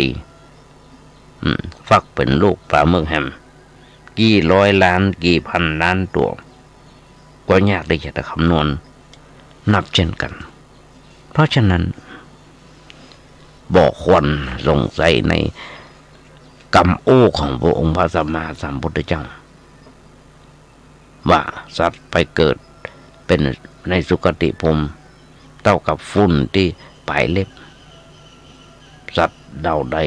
ฟักเป็นลูกปลาหมึกแฮมกี่ร้อยล้านกี่พันล้านตัวก็ยากที่จะคำนวณนับเช่นกันเพราะฉะนั้นบอกควรสงสัยในกรรมโอ้ของพระองค์พระสัมมาสัมพุทธเจ้าว่าสัตว์ไปเกิดเป็นในสุคติภูมิเท่ากับฝุ่นที่ปลายเล็บสัตว์เดาใด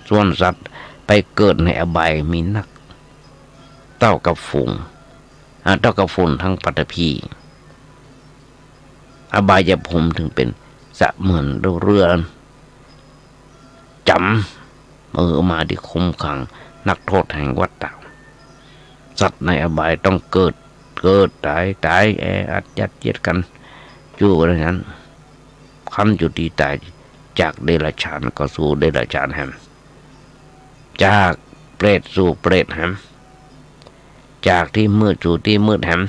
ส่วนสัตว์ไปเกิดในอบายมีนักเท่ากับฝุ่นทั้งปฐพีอบายภูมิถึงเป็นเสมือนเรือจำมือมาที่คุ้มขังนักโทษแห่งวัฏฏะสัตว์ในอบายต้องเกิดตายแออัดยัดเยียดกันอยู่อย่างนั้นขั้นจุติตายจากเดรัจฉานก็สู่เดรัจฉานแฮมจากเปรตสู่เปรตแฮมจากที่มืดสู่ที่มืดแฮม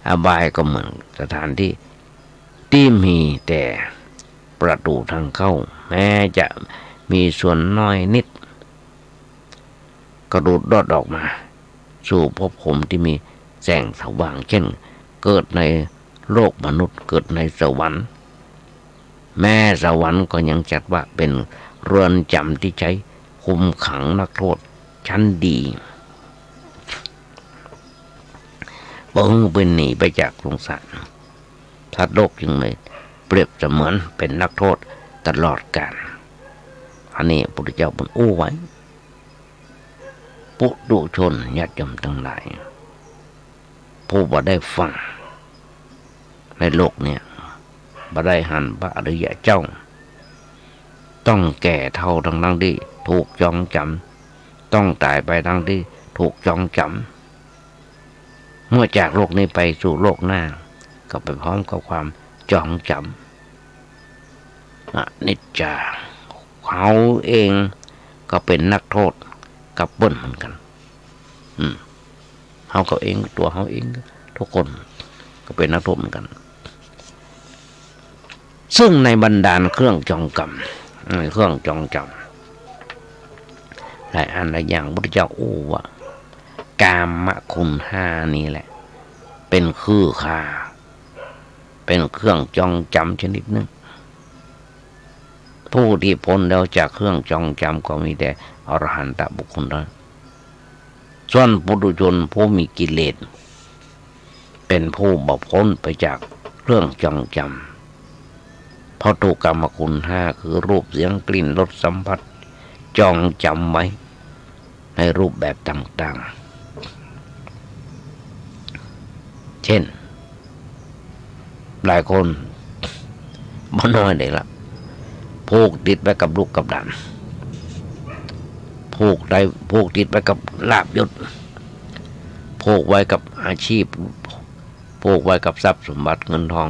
อบายก็เหมือนสถานที่มีแต่ประตูทางเข้าแม้จะมีส่วนน้อยนิดกระโดดรอดออกมาสู่ภพภูมิที่มีแสงสว่างเช่นเกิดในโลกมนุษย์เกิดในสวรรค์แม้สวรรค์ก็ยังจัดว่าเป็นเรือนจำที่ใช้คุมขังนักโทษชั้นดีบ่เป็นหนีไปจากสงสารสัตว์โลกจึงเลยเปรียบเสมือนเป็นนักโทษตลอดกาลอันนี้พระพุทธเจ้าเป็นอู้ไว้ปุถุชนญาติโยมทั้งหลายผู้บ่ได้ฟังในโลกเนี่ยบ่ได้หันพระอริยเจ้าต้องแก่เท่าทั้งที่ถูกจองจำต้องตายไปทั้งที่ถูกจองจำเมื่อจากโลกนี้ไปสู่โลกหน้าก็ไปพร้อมกับความจองจำอนิจจาเขาเองก็เป็นนักโทษกับเบิ้ลเหมือนกันเขาเองตัวเขาเองทุกคนก็เป็นนักโทษเหมือนกันซึ่งในบรรดาเครื่องจองกรรมเครื่องจองจำหลายอันหลายอย่างพระพุทธเจ้าอู้ว่ากามคุณ5นี่แหละเป็นคือค่าเป็นเครื่องจองจำชนิดหนึ่งผู้ที่พ้นแล้วจากเครื่องจองจำก็มีแต่อรหันตบุคคลนั้นส่วนปุถุชนผู้มีกิเลสเป็นผู้บ่พ้นไปจากเครื่องจองจำเพราะถูกกรรมคุณ5คือรูปเสียงกลิ่นรสสัมผัสจองจำไว้ในรูปแบบต่างๆเช่นหลายคนบ่น้อยเลยละผูกติดไปกับลูกกับหลาน ผูกได้ผูกติดไปกับลาภยศผูกไว้กับอาชีพผูกไว้กับทรัพย์สมบัติเงินทอง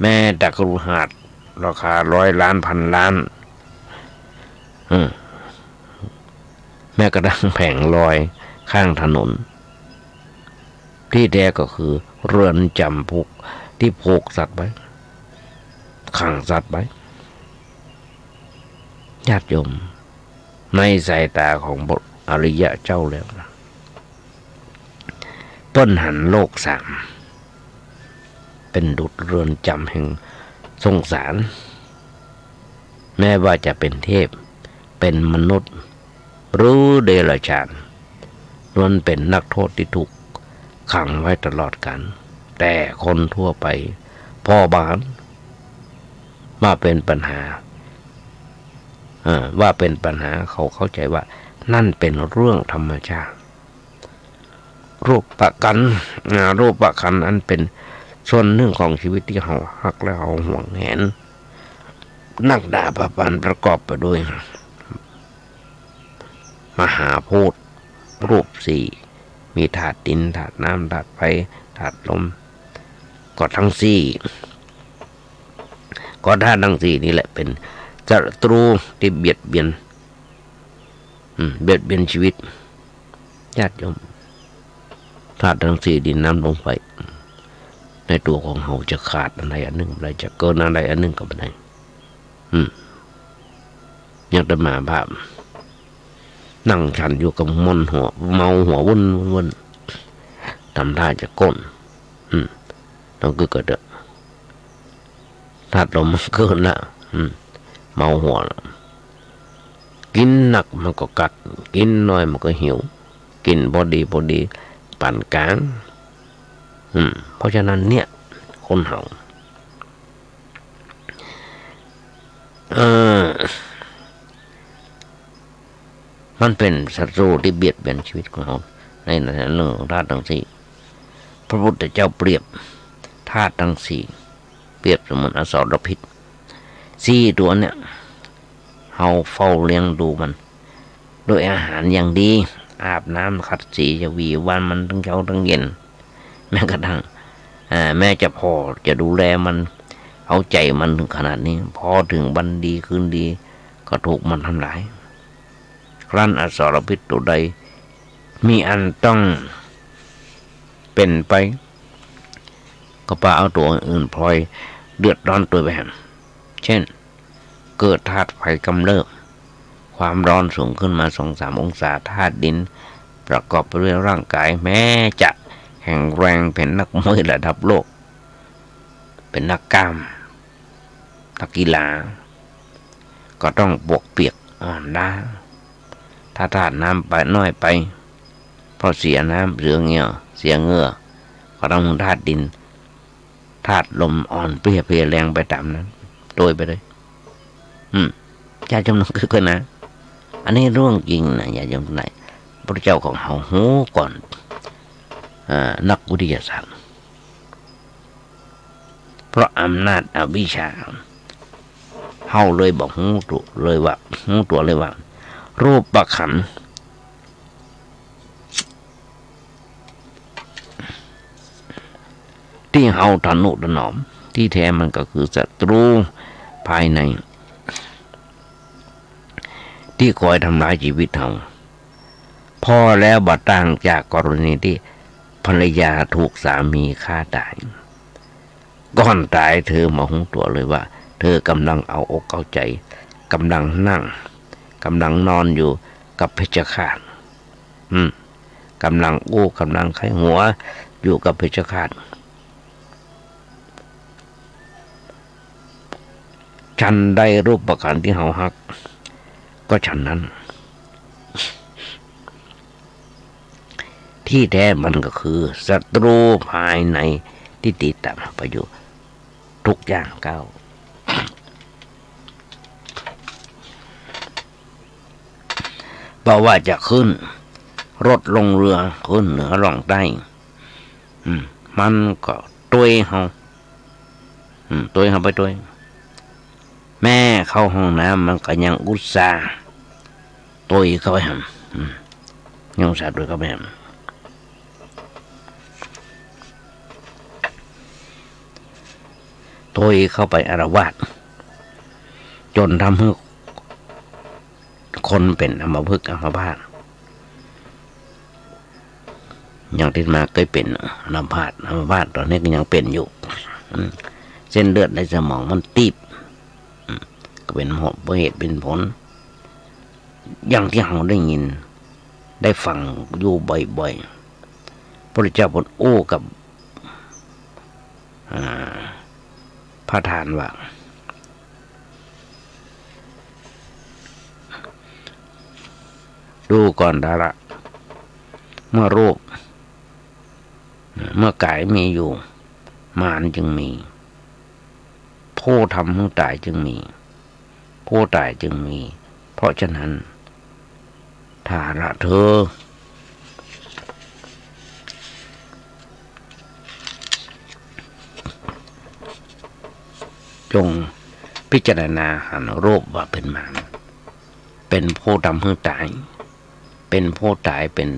แม้แต่กรุหาดราคา100 ล้านพันล้านแม้กระทั่งแผงลอยข้างถนนที่แท้ก็คือเรือนจำผูกที่ผูกสัตว์ไว้ขังสัตว์ไว้ญาติโยมในสายตาของบทอริยะเจ้าแล้วต้นหันโลกสามเป็นดุจเรือนจำแห่งสงสารแม้ว่าจะเป็นเทพเป็นมนุษย์หรือเดรัจฉานล้วนเป็นนักโทษที่ถูกขังไว้ตลอดกาลแต่คนทั่วไปพ่อบานว่าเป็นปัญหาเขาเข้าใจว่านั่นเป็นเรื่องธรรมชาติรูปประกันอันเป็นส่วนหนึ่งของชีวิตที่เราฮักและเราห่วงแหนนักดาบปันประกอบไปด้วยมหาพูดรูปสี่มีธาตุดินธาตุน้ำธาตุไฟธาตุลมก็ทั้งสี่ก็ธาตุทั้งสี่นี่แหละเป็นศัตรูที่เบียดเบียนชีวิตญาติโยมธาตุทั้งสี่ดินน้ำลมไฟในตัวของเราจะขาดอะไรอันหนึ่งอะไรจะเกินอะไรอันหนึ่งก็ไม่ได้ยังจะมาภาพนั่งฉันอยู่กับมนหัวเมาหัววุ่นทำท่าจะก้นต้องเกิดธาตุลมมันเกินละเมาหัวกินหนักมันก็กัดกินน้อยมันก็หิวกินพอดีปานกลางเพราะฉะนั้นเนี่ยคนเฮามันเป็นศัตรูที่เบียดเบียนชีวิตของเราในเรื่องของธาตุทั้งสี่พระพุทธเจ้าเปรียบธาตุทั้งสี่เปรียบเสมือนอสรพิษสี่ตัวเนี่ยเฮาเฝ้าเลี้ยงดูมันโดยอาหารอย่างดีอาบน้ำขัดสีจะวีวันมันทั้งเช้าทั้งเย็นแม้กระทั่งแม่จะพอจะดูแลมันเอาใจมันถึงขนาดนี้พอถึงวันดีคืนดีก็ถูกมันทำลายครั้นอสรพิษตัวใดมีอันต้องเป็นไปก็ปาเอาตัวอื่นพลอยเดือดร้อนตัวแบบเช่นเกิดธาตุไฟกำเริบความร้อนสูงขึ้นมา 2-3 องศาธาตุดินประกอบไปด้วยร่างกายแม้จะแข็งแรงเป็นนักมวยระดับโลกเป็นนักกล้ามนักกีฬาก็ต้องบวกเปียกอ่อนล้าถ้าธาตุน้ำไปน้อยไปเพราะเสียน้ำเสียเหงื่อก็ต้องธาตุดินธาตุลมอ่อนเพลียแรงไปตามนั้นโดยไปเลยอย่าจำนวนคือกันนะอันนี้เรื่องจริงนะอย่าจำไหนพระเจ้าของเขาหูก่อนนักวิทยาศาสตร์เพราะอำนาจอวิชชาเฮาเลยบอกหูตัวเลยว่ารูปประขันที่เฮาทนุถนอมที่แท้มันก็คือศัตรูภายในที่คอยทำลายชีวิตเฮาพอแล้วบัดต่างจากกรณีที่ภรรยาถูกสามีฆ่าตายก่อนตายเธอมาหุ้งตัวเลยว่าเธอกำลังเอาอกเอาใจกำลังนั่งกำลังนอนอยู่กับเพชฌฆาตกำลังกำลังไขหัวอยู่กับเพชฌฆาตฉันได้รูปประคันที่เฮาฮักก็ฉันนั้นที่แท้มันก็คือศัตรูภายในที่ติดตามไปอยู่ทุกอย่างก้าวเพราะว่าจะขึ้นรถลงเรือขึ้นเหนือล่องใต้มันก็ตัวเฮาไปตัวแม่เข้าห้องน้ำมันก็ยังอุตส่าห์ต ตัวเข้าไปหำยงสัตว์ด้วยเข้าไปหำตัวเข้าไปอาละวาดจนทำให้คนเป็นอัมพฤกษ์อัมพาตอย่างที่มาเคยเป็นอัมพาตตอนนี้ก็ยังเป็นอยู่เส้นเลือดในสมองมันตีบก็เป็นเหตุเป็นผลอย่างที่เราได้ยินได้ฟังอยู่บ่อยๆพระเจ้าบนโอ้กับพระทานว่าดูก่อนดาระเมื่อรูปเมื่อกายมีอยู่มารจึงมีผู้ทำให้ตายจึงมีผู้ตายจึงมีเพราะฉะนั้นถ้าละเธอจงพิจารณาหันรูปว่าเป็นมารเป็นผู้ทำให้ตายเป็นผู้ตายเป็น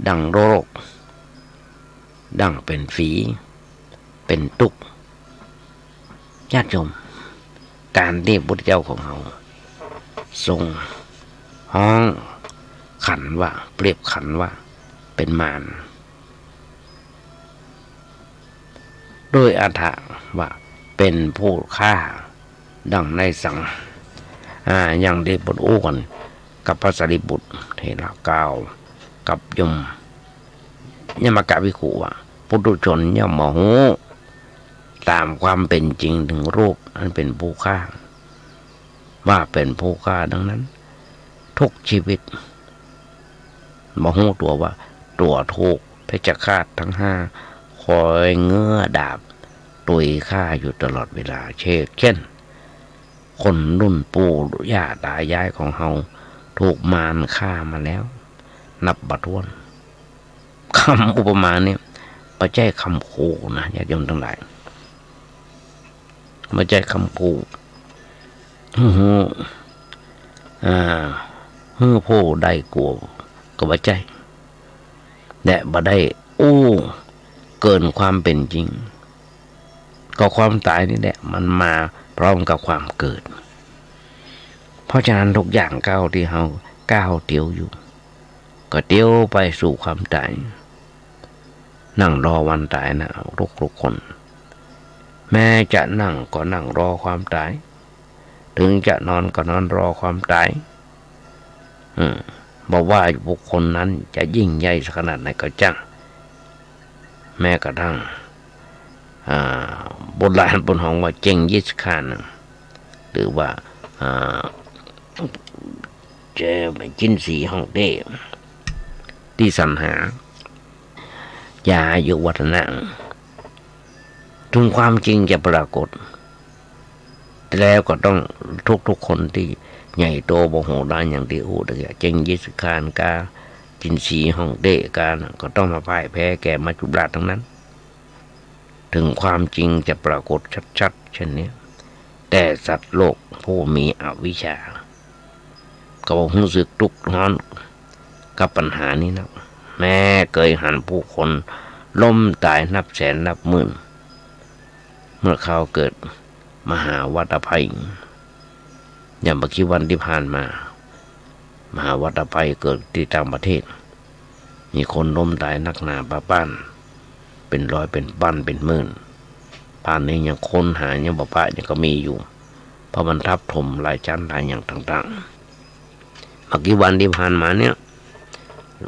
ดังโรคดังเป็นฝีเป็นตุกญาติโยมการที่พุทธเจ้าของเราทรงห้องขันว่าเปรียบขันว่าเป็นมารโดยอรรถะว่าเป็นผู้ฆ่าดังในสังอย่างที่บทอู้กันกับพระสารีบุตรเถระกล่าวกับยมกะภิกขุว่าปุถุชนย่อมมโหตามความเป็นจริงถึงรูปอันเป็นผู้ฆ่าว่าเป็นผู้ฆ่าดังนั้นทุกชีวิตมโหตัวว่าตัวถูกเพชฌฆาตทั้งห้าคอยเงื้อดาบตุยฆ่าอยู่ตลอดเวลาเช่นคนรุ่นปู่ย่าตายายของเฮาถูกมารฆ่ามาแล้วนับบัดถ้วนคำอุปมาเนี่ยไม่ใช่คำขู่นะญาติโยมทั้งหลายไม่ใช่คำขู่ผู้ได้กลัวก็ไม่ใช่และบ่ได้เกินความเป็นจริงก็ความตายนี่แหละมันมาพร้อมกับความเกิดเพราะฉะนั้นทุกอย่างก้าวที่เราก้าวเตียวอยู่ก็เตียวไปสู่ความตายนั่งรอวันตายนะทุกคนแม้จะนั่งก็นั่งรอความตายถึงจะนอนก็นอนรอความตายบอกว่าบุคคลนั้นจะยิ่งใหญ่ขนาดไหนก็จังแม้กระทั่งโบราณบนห้องว่าเจงยิสข่านหรือว่าเจจินสีห้องเต้ที่สรรหายาอายุวัฒนะถึงความจริงจะปรากฏแล้วก็ต้องทุกคนที่ใหญ่โตโมโหได้อย่างที่อู้เดียเจงยิสข่านกาจินสีห้องเต้กาก็ต้องมาพ่ายแพ้แก่มัจจุราชทั้งนั้นถึงความจริงจะปรากฏชัดๆเช่นนี้แต่สัตว์โลกผู้มีอวิชชาก็รู้สึกทุกข์ร้อนกับปัญหานี้นะแม้เคยหันผู้คนล้มตายนับแสนนับหมื่นเมื่อเขาเกิดมหาวัฏภัยอย่างเมื่อกี้วันที่ผ่านมามหาวัฏภัยเกิดที่ต่างประเทศมีคนล้มตายนักหนาบ้านเป็นร้อยเป็นพันเป็นหมื่นป่านนี้ยังค้นหายังบ่ปะยังก็มีอยู่เพราะมันทับถมหลายชั้นหลายอย่างต่างๆเมื่อกี้วันที่ผ่านมาเนี่ย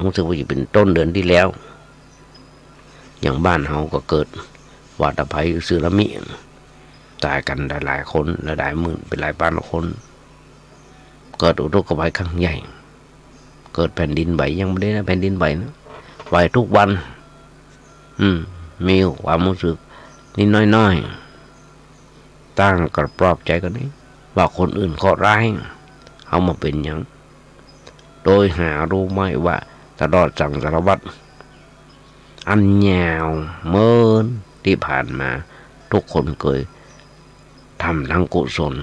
รู้สึกว่าจะเป็นต้นเดือนที่แล้วอย่างบ้านเฮาก็เกิดวัฏภัยสึนามิตายกันหลายคนหลายหมื่นเป็นหลายพันคนเกิดอุทกภัยครั้งใหญ่เกิดแผ่นดินไหวยังไม่ได้นะแผ่นดินไหวนะไหวทุกวันมีความรู้สึกนิดน้อยๆตั้งกระปรอบใจกันนี้ว่าคนอื่นเคราะห์ร้ายเอามาเป็นอย่างโดยหารู้ไหมว่าตลอดสังสารวัฏอันยาวเมินที่ผ่านมาทุกคนเคยทำทั้งกุศล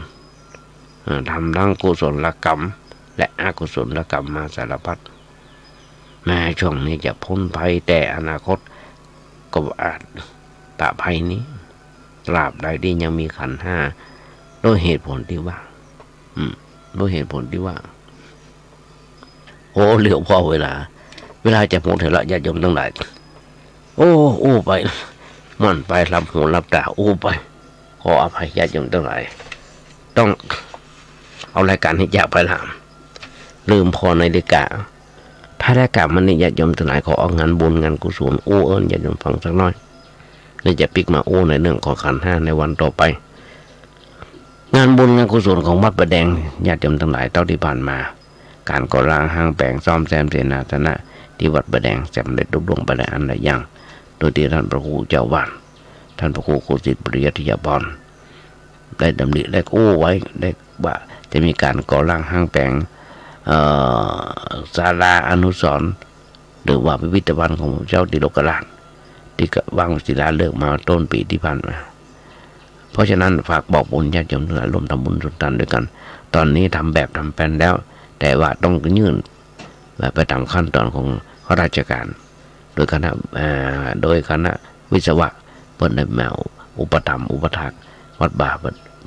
ทำทั้งกุศลกรรม และอกุศลกรรมมาสารพัดแม้ช่วงนี้จะพ้นภัยแต่อนาคตก็อาจตะภัยนี้ตราบใดที่ยังมีขันธ์ห้าด้วยเหตุผลที่ว่าด้วยเหตุผลที่ว่าโอ้เหลียวพอเวลาจะหมดแล้วญาติโยมทั้งหลายโอ้ไปมันไปรับหูรับตาไปขออภัยญาติโยมทั้งหลายต้องเอารายการให้ยากไปละลืมพอในรายการถ้ารายการมันนี่ญาติโยมทั้งหลายขอเอางานบุญงานกุศลเอิญญาติโยมฟังสักน้อยเลยจะปิกมาในเรื่องของขันธ์ห้าในวันต่อไปงานบุญงานกุศลของวัดประแดงญาติโยมทั้งหลายเท่าที่ผ่านมาการก่อร่างห้างแปลงซ่อมแซมเสนาสนะที่วัดประแดงสำเร็จลุล่วงไปได้อันใดอย่างโดยที่ท่านพระครูเจ้าวาดท่านพระครูโคสิตปริยัติยาพรได้ดำริได้ไว้ได้ว่าจะมีการก่อร่างห้างแปลงศาลาอนุสรณ์หรือว่าพิพิธภัณฑ์ของเจ้าติโลกราชที่วางศิลาฤกษ์มาต้นปีที่ผ่านมาเพราะฉะนั้นฝากบอกบุญญาติโยมทั้งหลายร่วมทำบุญสุนทานด้วยกันตอนนี้ทำแบบทำแผนแล้วแต่ว่าต้องยื่นไปตามขั้นตอนของข้าราชการโดยคณะวิศวะเปิดในแมวอุปถัมภ์อุปถากวัดบา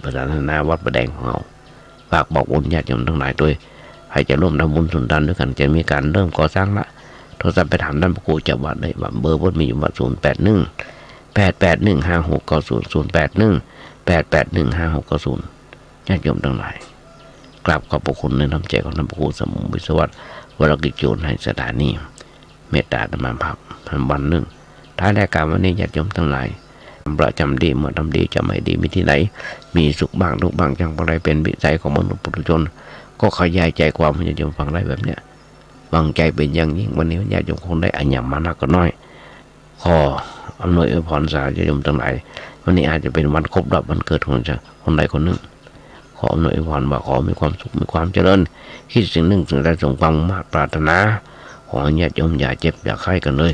ประธานนาวัดประแดงของเราฝากบอกบุญญาติโยมทั้งหลายด้วยให้จะร่วมทำบุญสุนทานด้วยกันจะมีการเริ่มก่อสร้างละโทรศัพท์ไปถามท่านพระครูเจ้าวัดได้ว่าเบอร์วัดมีอยู่ว่า0818815690 ญาติโยมทั้งหลายกราบขอบพระคุณในน้ำใจของท่านพระครูสมุวิศวัตรวรกิจโยนให้สถานีเมตตาธรรมภาพวันหนึ่งท้ายรายการวันนี้ญาติโยมทั้งหลายประจำดีเมื่อทำดีจะไม่ดีมีที่ไหนมีสุขบ้างทุกบ้างจังอะไรเป็นวิสัยของมนุษย์ปุถุชนก็ขยายใจความให้ญาติโยมฟังได้แบบเนี้ยหวังใจเป็นอย่างยิ่งวันนี้ญาติโยมคงได้อัญญามานักก็น้อยขออำนวยอวยพรสาธุญาติโยมทั้งหลายวันนี้อาจจะเป็นวันครบรอบวันเกิดของคนใดคนหนึ่งขออำนวยอวยพรว่าขอมีความสุขมีความเจริญคิดสิ่งหนึ่งสิ่งใดสมความมุ่งมั่นปรารถนาขอญาติโยมอย่าเจ็บอย่าไข้กันเลย